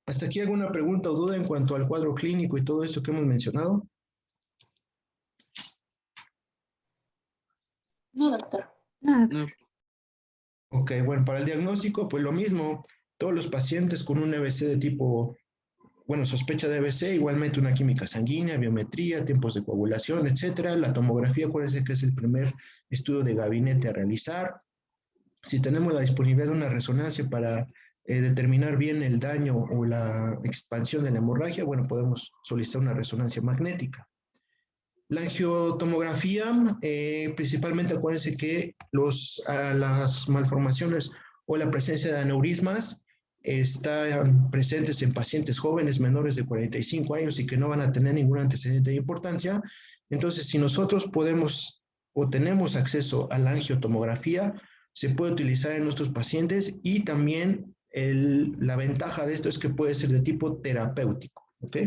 S1: ¿Hasta aquí alguna pregunta o duda en cuanto al cuadro clínico y todo esto que hemos mencionado?
S4: No, doctor.
S3: No.
S1: Ok, bueno, para el diagnóstico, pues lo mismo. Todos los pacientes con un EBC de tipo, bueno, sospecha de EBC, igualmente una química sanguínea, biometría, tiempos de coagulación, etcétera. La tomografía, acuérdense que es el primer estudio de gabinete a realizar. Si tenemos la disponibilidad de una resonancia para determinar bien el daño o la expansión de la hemorragia, bueno, podemos solicitar una resonancia magnética. La angiotomografía, principalmente acuérdense que las malformaciones o la presencia de aneurismas están presentes en pacientes jóvenes menores de 45 años y que no van a tener ningún antecedente de importancia. Entonces, si nosotros podemos o tenemos acceso a la angiotomografía, se puede utilizar en nuestros pacientes y también la ventaja de esto es que puede ser de tipo terapéutico, ¿ok?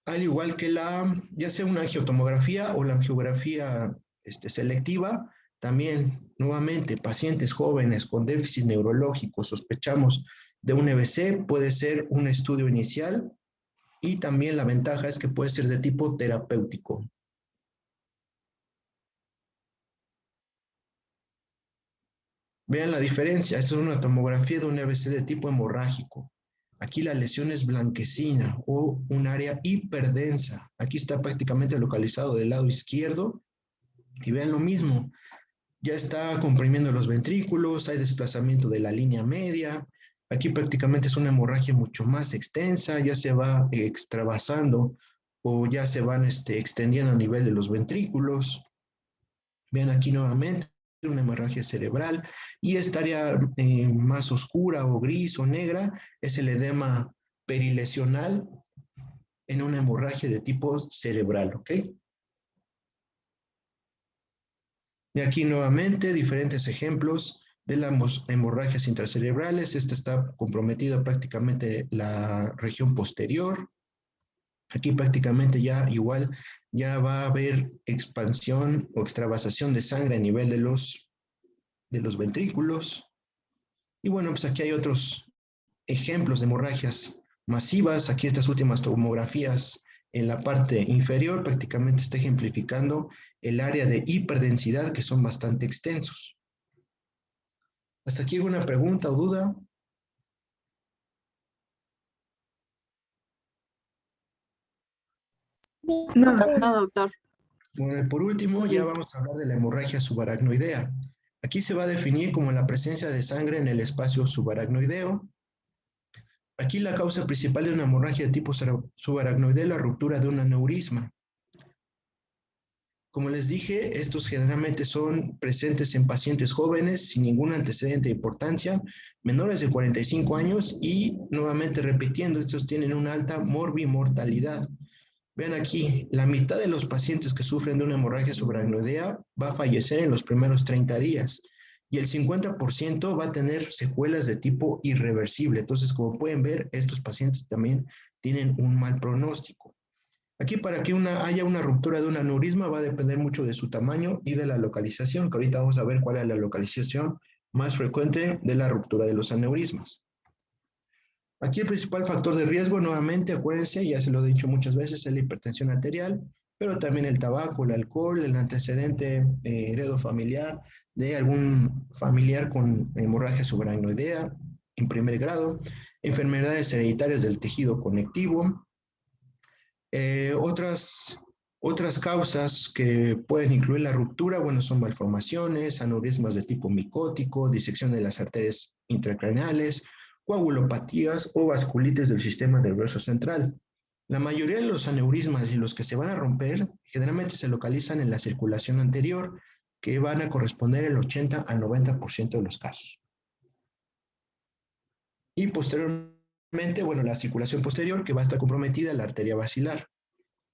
S1: Al igual que ya sea una angiotomografía o la angiografía selectiva, también nuevamente pacientes jóvenes con déficit neurológico, sospechamos de un EBC, puede ser un estudio inicial y también la ventaja es que puede ser de tipo terapéutico. Vean la diferencia, esta es una tomografía de un EBC de tipo hemorrágico. Aquí la lesión es blanquecina o un área hiperdensa. Aquí está prácticamente localizado del lado izquierdo. Y vean lo mismo, ya está comprimiendo los ventrículos, hay desplazamiento de la línea media. Aquí prácticamente es una hemorragia mucho más extensa, ya se va extravasando o ya se van extendiendo a nivel de los ventrículos. Vean aquí nuevamente, una hemorragia cerebral, y esta área más oscura o gris o negra es el edema perilesional en una hemorragia de tipo cerebral, ¿ok? Y aquí nuevamente diferentes ejemplos de las hemorragias intracerebrales. Esta está comprometida prácticamente la región posterior. Aquí prácticamente ya igual ya va a haber expansión o extravasación de sangre a nivel de los ventrículos. Y bueno, pues aquí hay otros ejemplos de hemorragias masivas. Aquí estas últimas tomografías en la parte inferior prácticamente está ejemplificando el área de hiperdensidad que son bastante extensos. ¿Hasta aquí alguna pregunta o duda?
S3: No,
S4: No, doctor.
S1: Bueno, por último, ya vamos a hablar de la hemorragia subaracnoidea. Aquí se va a definir como la presencia de sangre en el espacio subaracnoideo. Aquí la causa principal de una hemorragia de tipo subaracnoideo es la ruptura de un aneurisma. Como les dije, estos generalmente son presentes en pacientes jóvenes sin ningún antecedente de importancia, menores de 45 años y, nuevamente repitiendo, estos tienen una alta morbimortalidad. Vean aquí, la mitad de los pacientes que sufren de una hemorragia subaracnoidea va a fallecer en los primeros 30 días y el 50% va a tener secuelas de tipo irreversible. Entonces, como pueden ver, estos pacientes también tienen un mal pronóstico. Aquí para que haya una ruptura de un aneurisma va a depender mucho de su tamaño y de la localización, que ahorita vamos a ver cuál es la localización más frecuente de la ruptura de los aneurismas. Aquí el principal factor de riesgo, nuevamente, acuérdense, ya se lo he dicho muchas veces, es la hipertensión arterial, pero también el tabaco, el alcohol, el antecedente heredofamiliar de algún familiar con hemorragia subaracnoidea en primer grado, enfermedades hereditarias del tejido conectivo. Otras causas que pueden incluir la ruptura, bueno, son malformaciones, aneurismas de tipo micótico, disección de las arterias intracraneales, coagulopatías o vasculitis del sistema nervioso central. La mayoría de los aneurismas y los que se van a romper generalmente se localizan en la circulación anterior, que van a corresponder el 80 al 90% de los casos. Y posteriormente, bueno, la circulación posterior, que va a estar comprometida en la arteria basilar.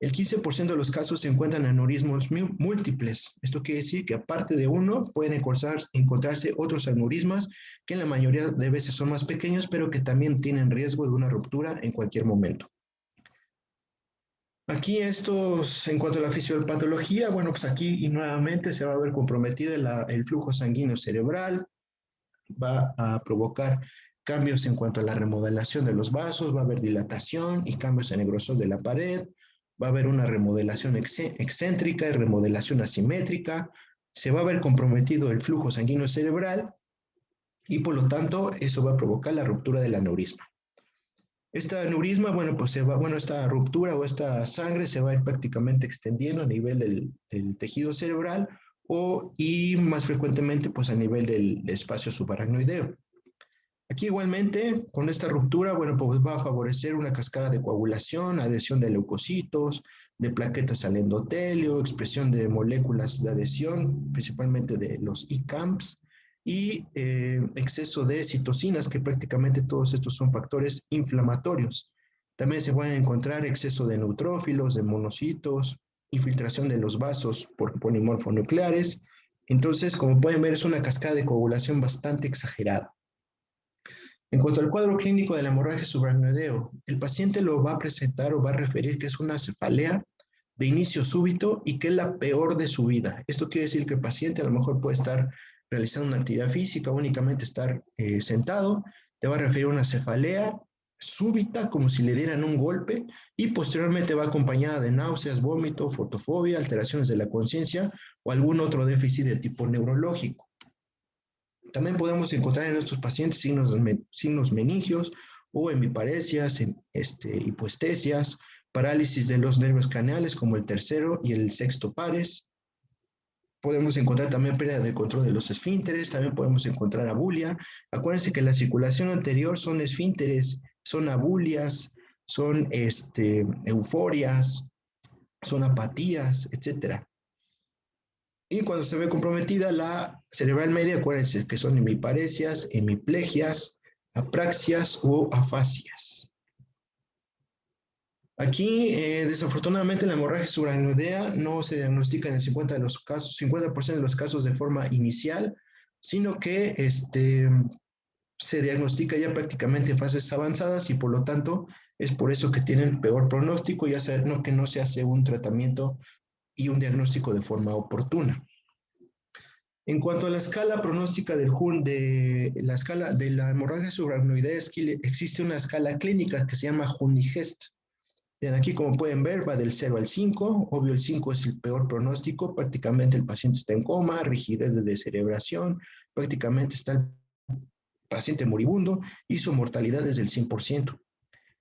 S1: El 15% de los casos se encuentran aneurismos múltiples. Esto quiere decir que aparte de uno, pueden encontrarse otros aneurismas que en la mayoría de veces son más pequeños, pero que también tienen riesgo de una ruptura en cualquier momento. Aquí estos, en cuanto a la fisiopatología, bueno, pues aquí y nuevamente se va a ver comprometida el flujo sanguíneo cerebral, va a provocar cambios en cuanto a la remodelación de los vasos, va a haber dilatación y cambios en el grosor de la pared, va a haber una remodelación excéntrica y remodelación asimétrica, se va a ver comprometido el flujo sanguíneo cerebral y por lo tanto eso va a provocar la ruptura del aneurisma. Esta aneurisma, bueno, pues esta ruptura o esta sangre se va a ir prácticamente extendiendo a nivel del tejido cerebral y más frecuentemente pues a nivel del espacio subaracnoideo. Aquí igualmente, con esta ruptura, bueno, pues va a favorecer una cascada de coagulación, adhesión de leucocitos, de plaquetas al endotelio, expresión de moléculas de adhesión, principalmente de los ICAMPs, y exceso de citocinas, que prácticamente todos estos son factores inflamatorios. También se pueden encontrar exceso de neutrófilos, de monocitos, infiltración de los vasos por polimorfonucleares. Entonces, como pueden ver, es una cascada de coagulación bastante exagerada. En cuanto al cuadro clínico de la hemorragia subaracnoideo, el paciente lo va a presentar o va a referir que es una cefalea de inicio súbito y que es la peor de su vida. Esto quiere decir que el paciente a lo mejor puede estar realizando una actividad física, únicamente estar sentado, te va a referir a una cefalea súbita, como si le dieran un golpe, y posteriormente va acompañada de náuseas, vómito, fotofobia, alteraciones de la conciencia o algún otro déficit de tipo neurológico. También podemos encontrar en estos pacientes signos meningios o hemiparesias, hipoestesias, parálisis de los nervios craneales como el tercero y el sexto pares. Podemos encontrar también pérdida de control de los esfínteres, también podemos encontrar abulia. Acuérdense que la circulación anterior son esfínteres, son abulias, son euforias, son apatías, etc. Y cuando se ve comprometida la cerebral media, acuérdense que son hemiparesias, hemiplegias, apraxias o afasias. Aquí, desafortunadamente, la hemorragia subaracnoidea no se diagnostica en el 50% de los casos de forma inicial, sino que se diagnostica ya prácticamente en fases avanzadas y por lo tanto es por eso que tienen peor pronóstico, ya sea que no se hace un tratamiento y un diagnóstico de forma oportuna. En cuanto a la escala pronóstica de la escala de la hemorragia subaracnoidea, existe una escala clínica que se llama Hund-Hest. Bien, aquí como pueden ver va del 0 al 5, obvio el 5 es el peor pronóstico, prácticamente el paciente está en coma, rigidez de descerebración, prácticamente está el paciente moribundo y su mortalidad es del 100%.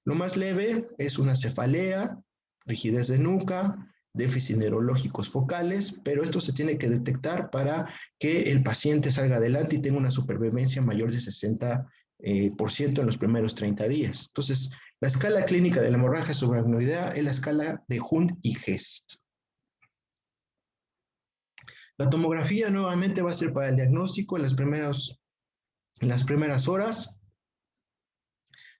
S1: Lo más leve es una cefalea, rigidez de nuca, déficit neurológicos focales, pero esto se tiene que detectar para que el paciente salga adelante y tenga una supervivencia mayor de 60% en los primeros 30 días. Entonces, la escala clínica de la hemorragia subaracnoidea es la escala de Hund y Hest. La tomografía nuevamente va a ser para el diagnóstico en las primeras horas,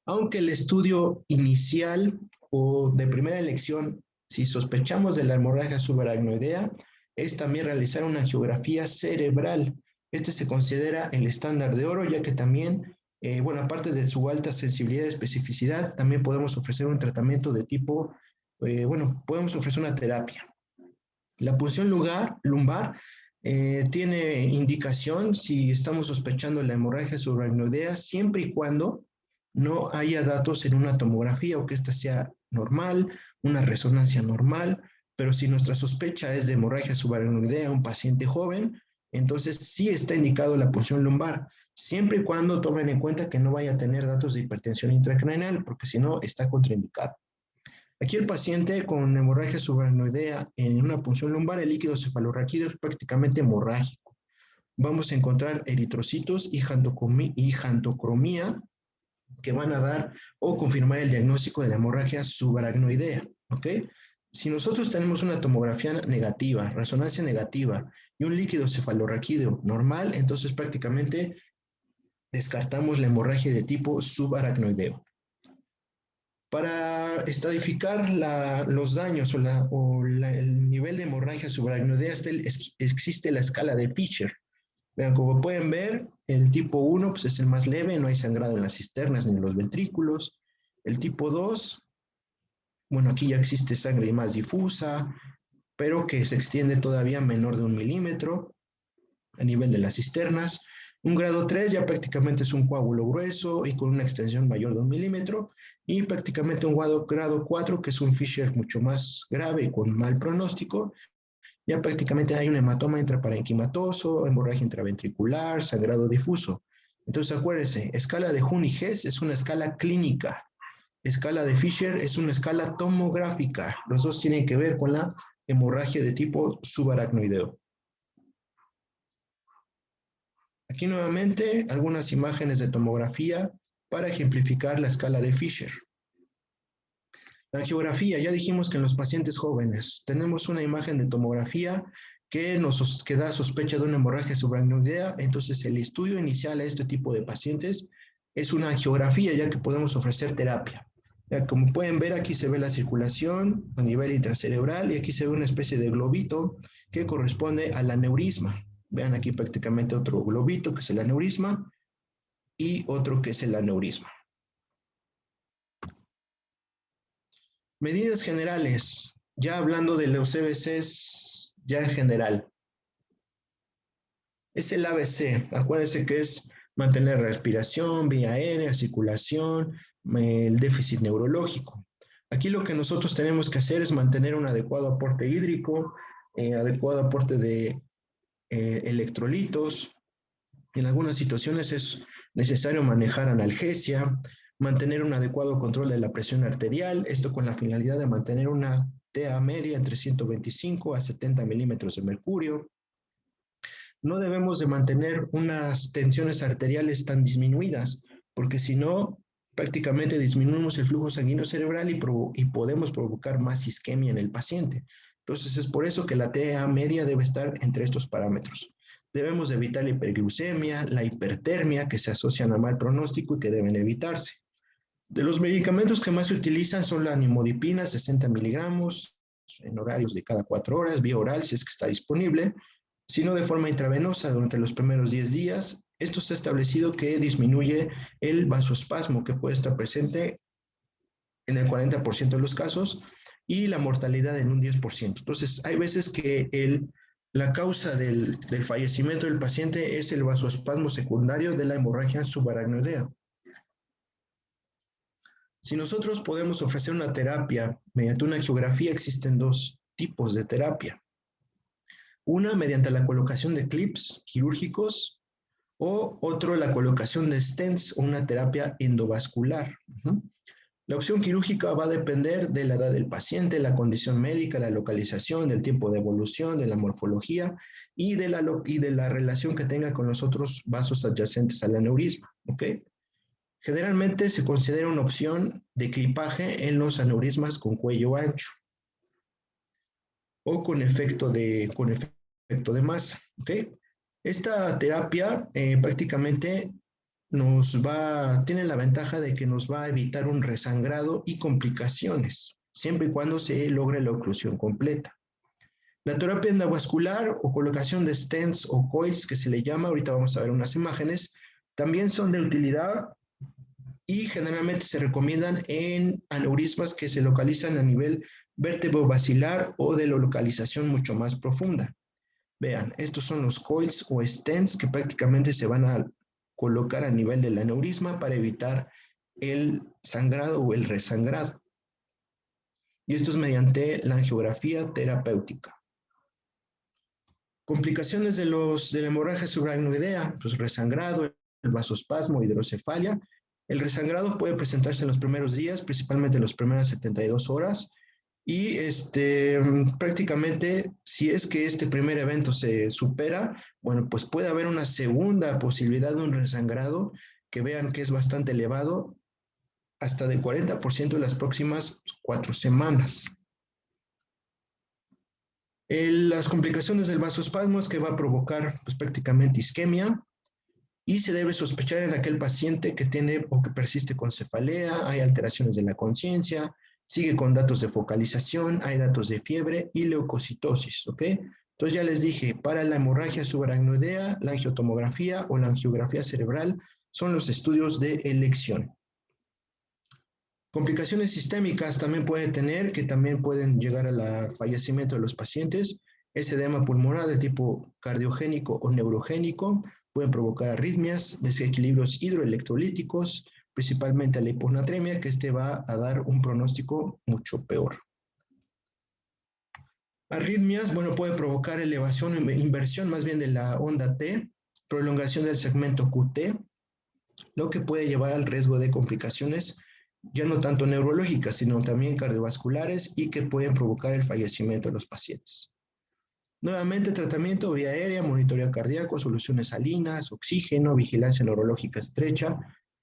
S1: aunque el estudio inicial o de primera elección, si sospechamos de la hemorragia subaracnoidea, es también realizar una angiografía cerebral. Este se considera el estándar de oro, ya que también, aparte de su alta sensibilidad y especificidad, también podemos ofrecer un tratamiento de tipo, podemos ofrecer una terapia. La punción lumbar tiene indicación si estamos sospechando la hemorragia subaracnoidea, siempre y cuando no haya datos en una tomografía o que ésta sea normal, una resonancia normal, pero si nuestra sospecha es de hemorragia subaracnoidea, un paciente joven, entonces sí está indicado la punción lumbar, siempre y cuando tomen en cuenta que no vaya a tener datos de hipertensión intracraneal, porque si no, está contraindicado. Aquí el paciente con hemorragia subaracnoidea en una punción lumbar, el líquido cefalorraquídeo es prácticamente hemorrágico. Vamos a encontrar eritrocitos y jantocromía que van a dar o confirmar el diagnóstico de la hemorragia subaracnoidea, ¿ok? Si nosotros tenemos una tomografía negativa, resonancia negativa y un líquido cefalorraquídeo normal, entonces prácticamente descartamos la hemorragia de tipo subaracnoideo. Para estadificar los daños el nivel de hemorragia subaracnoidea existe la escala de Fisher. Vean, como pueden ver, el tipo 1 pues, es el más leve, no hay sangrado en las cisternas ni en los ventrículos. El tipo 2, bueno, aquí ya existe sangre más difusa, pero que se extiende todavía menor de 1 milímetro a nivel de las cisternas. Un grado 3 ya prácticamente es un coágulo grueso y con una extensión mayor de 1 milímetro. Y prácticamente un grado 4, que es un Fisher mucho más grave y con mal pronóstico. Ya prácticamente hay un hematoma intraparenquimatoso, hemorragia intraventricular, sangrado difuso. Entonces acuérdense, escala de Hund y Hess es una escala clínica. Escala de Fisher es una escala tomográfica. Los dos tienen que ver con la hemorragia de tipo subaracnoideo. Aquí nuevamente algunas imágenes de tomografía para ejemplificar la escala de Fisher. La angiografía, ya dijimos que en los pacientes jóvenes tenemos una imagen de tomografía que da sospecha de una hemorragia subaracnoidea, entonces el estudio inicial a este tipo de pacientes es una angiografía, ya que podemos ofrecer terapia. Ya, como pueden ver, aquí se ve la circulación a nivel intracerebral y aquí se ve una especie de globito que corresponde al aneurisma. Vean aquí prácticamente otro globito que es el aneurisma y otro que es el aneurisma. Medidas generales, ya hablando de los CBCs ya en general. Es el ABC, acuérdense que es mantener respiración, vía aérea, circulación, el déficit neurológico. Aquí lo que nosotros tenemos que hacer es mantener un adecuado aporte hídrico, adecuado aporte de electrolitos. En algunas situaciones es necesario manejar analgesia, mantener un adecuado control de la presión arterial, esto con la finalidad de mantener una TA media entre 125 a 70 milímetros de mercurio. No debemos de mantener unas tensiones arteriales tan disminuidas, porque si no, prácticamente disminuimos el flujo sanguíneo cerebral y podemos provocar más isquemia en el paciente. Entonces es por eso que la TA media debe estar entre estos parámetros. Debemos evitar la hiperglucemia, la hipertermia, que se asocian a mal pronóstico y que deben evitarse. De los medicamentos que más se utilizan son la nimodipina, 60 miligramos, en horarios de cada 4 horas, vía oral si es que está disponible, sino de forma intravenosa durante los primeros 10 días. Esto se ha establecido que disminuye el vasoespasmo que puede estar presente en el 40% de los casos y la mortalidad en un 10%. Entonces, hay veces que la causa del fallecimiento del paciente es el vasoespasmo secundario de la hemorragia subaracnoidea. Si nosotros podemos ofrecer una terapia mediante una angiografía, existen dos tipos de terapia. Una mediante la colocación de clips quirúrgicos o otro la colocación de stents o una terapia endovascular. La opción quirúrgica va a depender de la edad del paciente, la condición médica, la localización, del tiempo de evolución, de la morfología y de la relación que tenga con los otros vasos adyacentes al aneurisma. ¿Okay? Generalmente se considera una opción de clipaje en los aneurismas con cuello ancho o con efecto de masa. ¿Okay? Esta terapia prácticamente tiene la ventaja de que nos va a evitar un resangrado y complicaciones, siempre y cuando se logre la oclusión completa. La terapia endovascular o colocación de stents o coils, que se le llama, ahorita vamos a ver unas imágenes, también son de utilidad y generalmente se recomiendan en aneurismas que se localizan a nivel vértebro-basilar o de la localización mucho más profunda. Vean, estos son los coils o stents que prácticamente se van a colocar a nivel del aneurisma para evitar el sangrado o el resangrado. Y esto es mediante la angiografía terapéutica. Complicaciones de la hemorragia subaracnoidea, pues resangrado, el vasoespasmo, hidrocefalia. El resangrado puede presentarse en los primeros días, principalmente en las primeras 72 horas. Y prácticamente, si es que este primer evento se supera, bueno, pues puede haber una segunda posibilidad de un resangrado, que vean que es bastante elevado, hasta del 40% en las próximas 4 semanas. Las complicaciones del vasoespasmo es que va a provocar pues, prácticamente isquemia y se debe sospechar en aquel paciente que tiene o que persiste con cefalea, hay alteraciones de la conciencia, sigue con datos de focalización, hay datos de fiebre y leucocitosis, ¿ok? Entonces ya les dije, para la hemorragia subaracnoidea, la angiotomografía o la angiografía cerebral son los estudios de elección. Complicaciones sistémicas también puede tener, que también pueden llegar al fallecimiento de los pacientes. Es edema pulmonar de tipo cardiogénico o neurogénico, pueden provocar arritmias, desequilibrios hidroelectrolíticos, principalmente la hiponatremia, que va a dar un pronóstico mucho peor. Arritmias, bueno, puede provocar elevación o inversión más bien de la onda T, prolongación del segmento QT, lo que puede llevar al riesgo de complicaciones ya no tanto neurológicas, sino también cardiovasculares y que pueden provocar el fallecimiento de los pacientes. Nuevamente, tratamiento vía aérea, monitoreo cardíaco, soluciones salinas, oxígeno, vigilancia neurológica estrecha.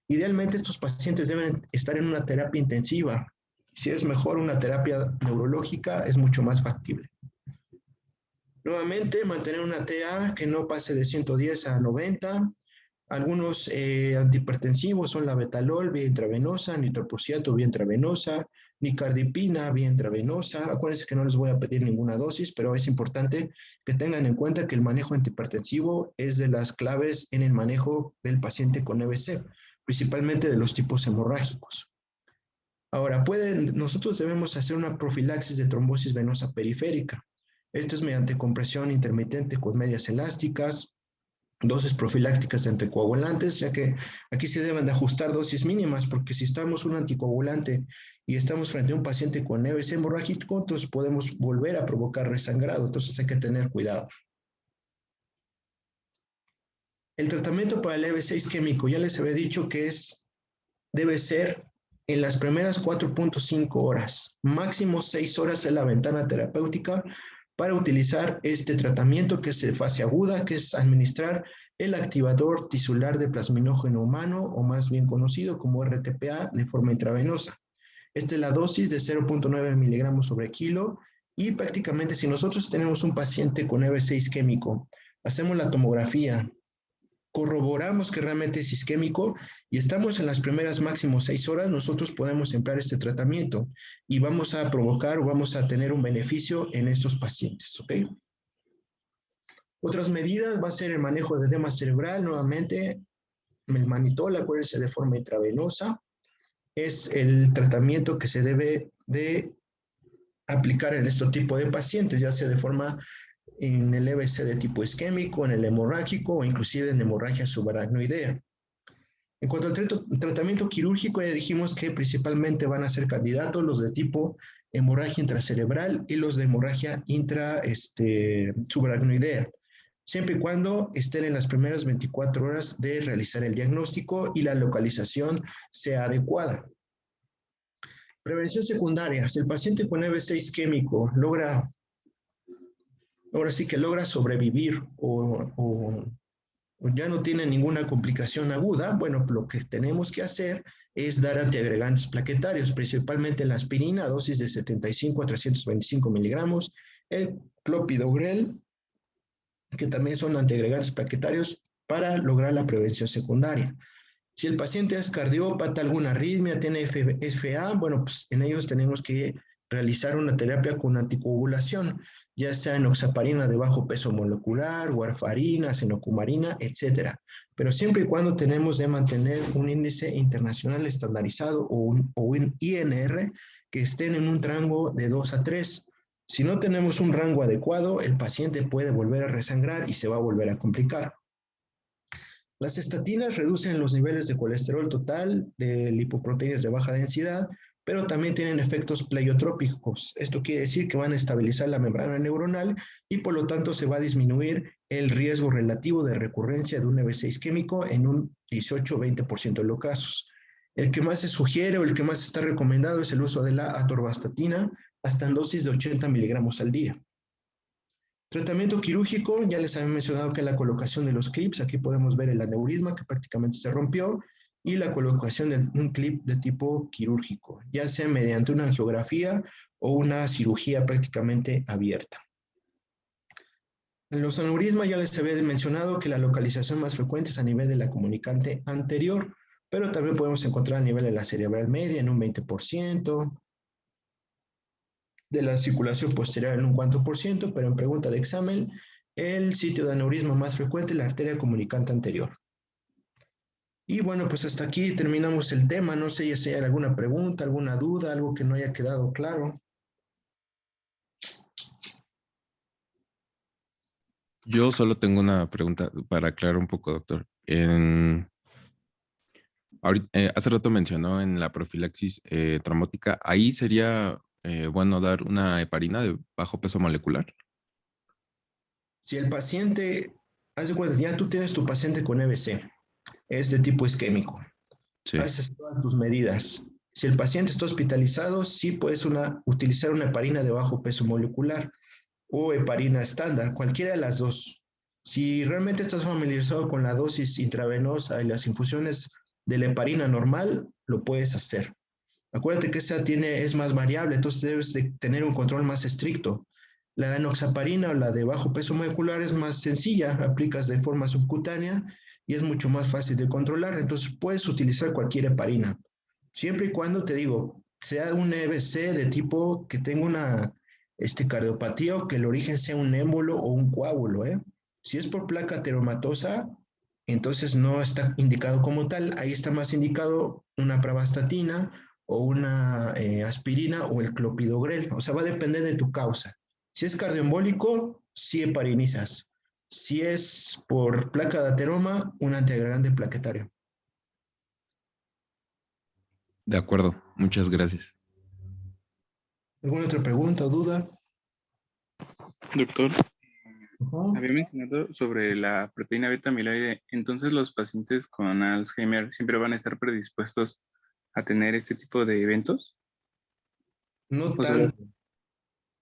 S1: Idealmente, estos pacientes deben estar en una terapia intensiva. Si es mejor una terapia neurológica, es mucho más factible. Nuevamente, mantener una TA que no pase de 110 a 90. Algunos antihipertensivos son la betalol vía intravenosa, nitroprusiato vía intravenosa, nicardipina vía intravenosa. Acuérdense que no les voy a pedir ninguna dosis, pero es importante que tengan en cuenta que el manejo antihipertensivo es de las claves en el manejo del paciente con EBC, principalmente de los tipos hemorrágicos. Ahora, nosotros debemos hacer una profilaxis de trombosis venosa periférica. Esto es mediante compresión intermitente con medias elásticas, dosis profilácticas de anticoagulantes, ya que aquí se deben de ajustar dosis mínimas, porque si estamos un anticoagulante y estamos frente a un paciente con EBC hemorrágico, entonces podemos volver a provocar resangrado, entonces hay que tener cuidado. El tratamiento para el EBC isquémico, ya les había dicho que debe ser en las primeras 4.5 horas, máximo 6 horas en la ventana terapéutica para utilizar este tratamiento que es de fase aguda, que es administrar el activador tisular de plasminógeno humano, o más bien conocido como RTPA, de forma intravenosa. Esta es la dosis de 0.9 miligramos sobre kilo Y prácticamente si nosotros tenemos un paciente con EBC isquémico, hacemos la tomografía, corroboramos que realmente es isquémico y estamos en las primeras máximo 6 horas, nosotros podemos emplear este tratamiento y vamos a provocar o vamos a tener un beneficio en estos pacientes, ¿ok? Otras medidas va a ser el manejo de edema cerebral, nuevamente, el manitol, acuérdense, de forma intravenosa, es el tratamiento que se debe de aplicar en este tipo de pacientes, ya sea de forma en el EBC de tipo isquémico, en el hemorrágico o inclusive en hemorragia subaracnoidea. En cuanto al tratamiento quirúrgico, ya dijimos que principalmente van a ser candidatos los de tipo hemorragia intracerebral y los de hemorragia subaracnoidea, siempre y cuando estén en las primeras 24 horas de realizar el diagnóstico y la localización sea adecuada. Prevención secundaria. Si el paciente con EBC isquémico logra sobrevivir o ya no tiene ninguna complicación aguda, bueno, lo que tenemos que hacer es dar antiagregantes plaquetarios, principalmente la aspirina, dosis de 75 a 325 miligramos, el clopidogrel, que también son antiagregantes plaquetarios para lograr la prevención secundaria. Si el paciente es cardiópata, alguna arritmia, tiene FA, bueno, pues en ellos tenemos que realizar una terapia con anticoagulación, ya sea enoxaparina de bajo peso molecular, warfarina, senocumarina, etcétera. Pero siempre y cuando tenemos de mantener un índice internacional estandarizado o un INR que estén en un rango de 2 a 3. Si no tenemos un rango adecuado, el paciente puede volver a resangrar y se va a volver a complicar. Las estatinas reducen los niveles de colesterol total, de lipoproteínas de baja densidad, pero también tienen efectos pleiotrópicos. Esto quiere decir que van a estabilizar la membrana neuronal y por lo tanto se va a disminuir el riesgo relativo de recurrencia de un EBC isquémico en un 18-20% de los casos. El que más se sugiere o el que más está recomendado es el uso de la atorvastatina hasta en dosis de 80 miligramos al día. Tratamiento quirúrgico, ya les había mencionado que la colocación de los clips, aquí podemos ver el aneurisma que prácticamente se rompió, y la colocación de un clip de tipo quirúrgico, ya sea mediante una angiografía o una cirugía prácticamente abierta. En los aneurismas ya les había mencionado que la localización más frecuente es a nivel de la comunicante anterior, pero también podemos encontrar a nivel de la cerebral media en un 20%, de la circulación posterior en un cuanto por ciento, pero en pregunta de examen, el sitio de aneurisma más frecuente es la arteria comunicante anterior. Y bueno, pues hasta aquí terminamos el tema. No sé si hay alguna pregunta, alguna duda, algo que no haya quedado claro.
S4: Yo solo tengo una pregunta para aclarar un poco, doctor. Hace rato mencionó en la profilaxis traumática, ahí sería bueno dar una heparina de bajo peso molecular.
S1: Si el paciente, haz de cuenta, ya tú tienes tu paciente con EBC, es de tipo isquémico,
S4: Sí.
S1: haces todas tus medidas. Si el paciente está hospitalizado, sí puedes utilizar una heparina de bajo peso molecular o heparina estándar, cualquiera de las dos. Si realmente estás familiarizado con la dosis intravenosa y las infusiones de la heparina normal, lo puedes hacer. Acuérdate que esa es más variable, entonces debes de tener un control más estricto. La enoxaparina o la de bajo peso molecular es más sencilla, aplicas de forma subcutánea y es mucho más fácil de controlar, entonces puedes utilizar cualquier heparina, siempre y cuando, te digo, sea un EBC de tipo que tenga una cardiopatía o que el origen sea un émbolo o un coágulo, ¿eh? Si es por placa ateromatosa, entonces no está indicado como tal, ahí está más indicado una pravastatina o una aspirina o el clopidogrel, o sea, va a depender de tu causa. Si es cardioembólico, sí heparinizas. Si es por placa de ateroma, un antiagregante plaquetario.
S4: De acuerdo, muchas gracias.
S1: ¿Alguna otra pregunta o duda?
S3: Doctor,
S1: Uh-huh.
S3: había mencionado sobre la proteína beta amiloide. Entonces, los pacientes con Alzheimer siempre van a estar predispuestos a tener este tipo de eventos.
S1: No
S3: O sea,
S1: tan.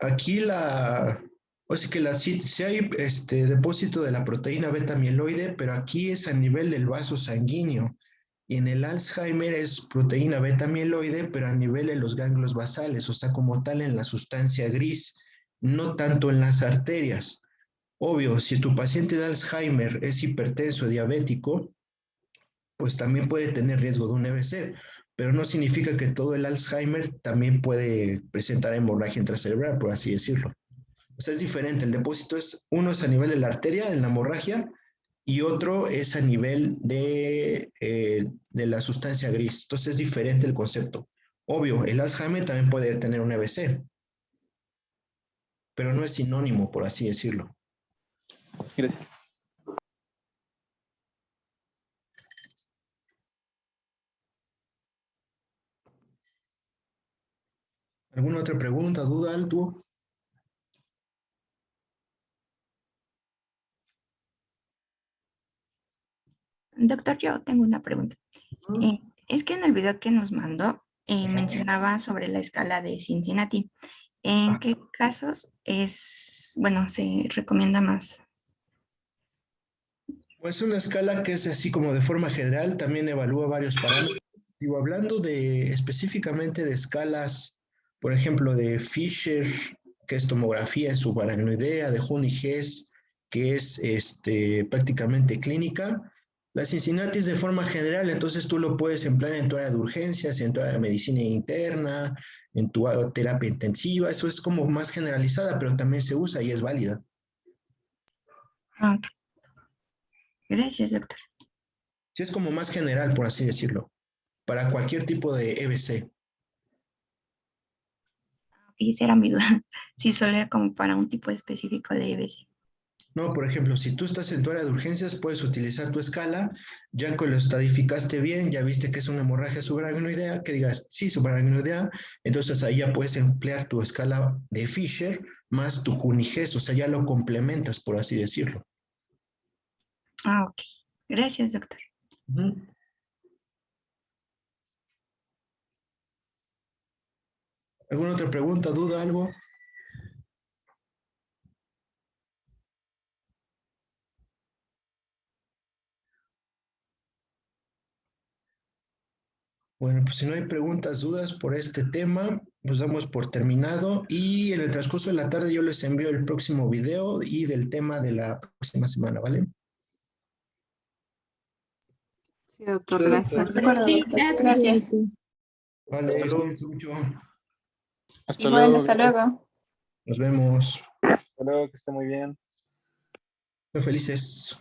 S1: Aquí o sea que sí hay depósito de la proteína beta amiloide, pero aquí es a nivel del vaso sanguíneo. Y en el Alzheimer es proteína beta amiloide, pero a nivel de los ganglios basales, o sea, como tal en la sustancia gris. no tanto en las arterias. Obvio, si tu paciente de Alzheimer es hipertenso, diabético, pues también puede tener riesgo de un EBC, pero no significa que todo el Alzheimer también puede presentar hemorragia intracerebral, por así decirlo. O sea, es diferente. El depósito uno es a nivel de la arteria, en la hemorragia, y otro es a nivel de la sustancia gris. Entonces es diferente el concepto. Obvio, el Alzheimer también puede tener un EBC, pero no es sinónimo, por así decirlo.
S3: Gracias.
S1: ¿Alguna otra pregunta, duda, algo?
S5: Doctor, yo tengo una pregunta. Es que en el video que nos mandó mencionaba sobre la escala de Cincinnati. ¿En qué casos se recomienda más?
S1: Pues una escala que es así como de forma general, también evalúa varios parámetros. Digo, hablando específicamente de escalas, por ejemplo, de Fisher, que es tomografía subaracnoidea, de Juni-Hess, que es prácticamente clínica. La Cincinnati es de forma general, entonces tú lo puedes emplear en tu área de urgencias, en tu área de medicina interna, en tu terapia intensiva. Eso es como más generalizada, pero también se usa y es válida.
S5: Ok. Gracias, doctor.
S1: Sí, es como más general, por así decirlo, para cualquier tipo de EBC.
S5: Esa era mi duda. Si solo era como para un tipo específico de EBC.
S1: No, por ejemplo, si tú estás en tu área de urgencias, puedes utilizar tu escala, ya que lo estadificaste bien, ya viste que es una hemorragia subaracnoidea, que digas, sí, subaracnoidea, entonces ahí ya puedes emplear tu escala de Fisher más tu Juni-Hess, o sea, ya lo complementas, por así decirlo.
S5: Ok. Gracias, doctor.
S1: ¿Alguna otra pregunta, duda, algo? Bueno, pues si no hay preguntas, dudas por este tema, pues damos por terminado y en el transcurso de la tarde yo les envío el próximo video y del tema de la próxima semana, ¿vale?
S6: Sí, doctor, gracias.
S7: De acuerdo, doctor. Gracias.
S1: Vale,
S3: Hasta luego.
S1: cuídense mucho.
S3: Hasta
S7: Igual,
S3: luego.
S7: hasta luego.
S1: Nos vemos.
S3: Hasta luego, que esté muy bien.
S1: Muy felices.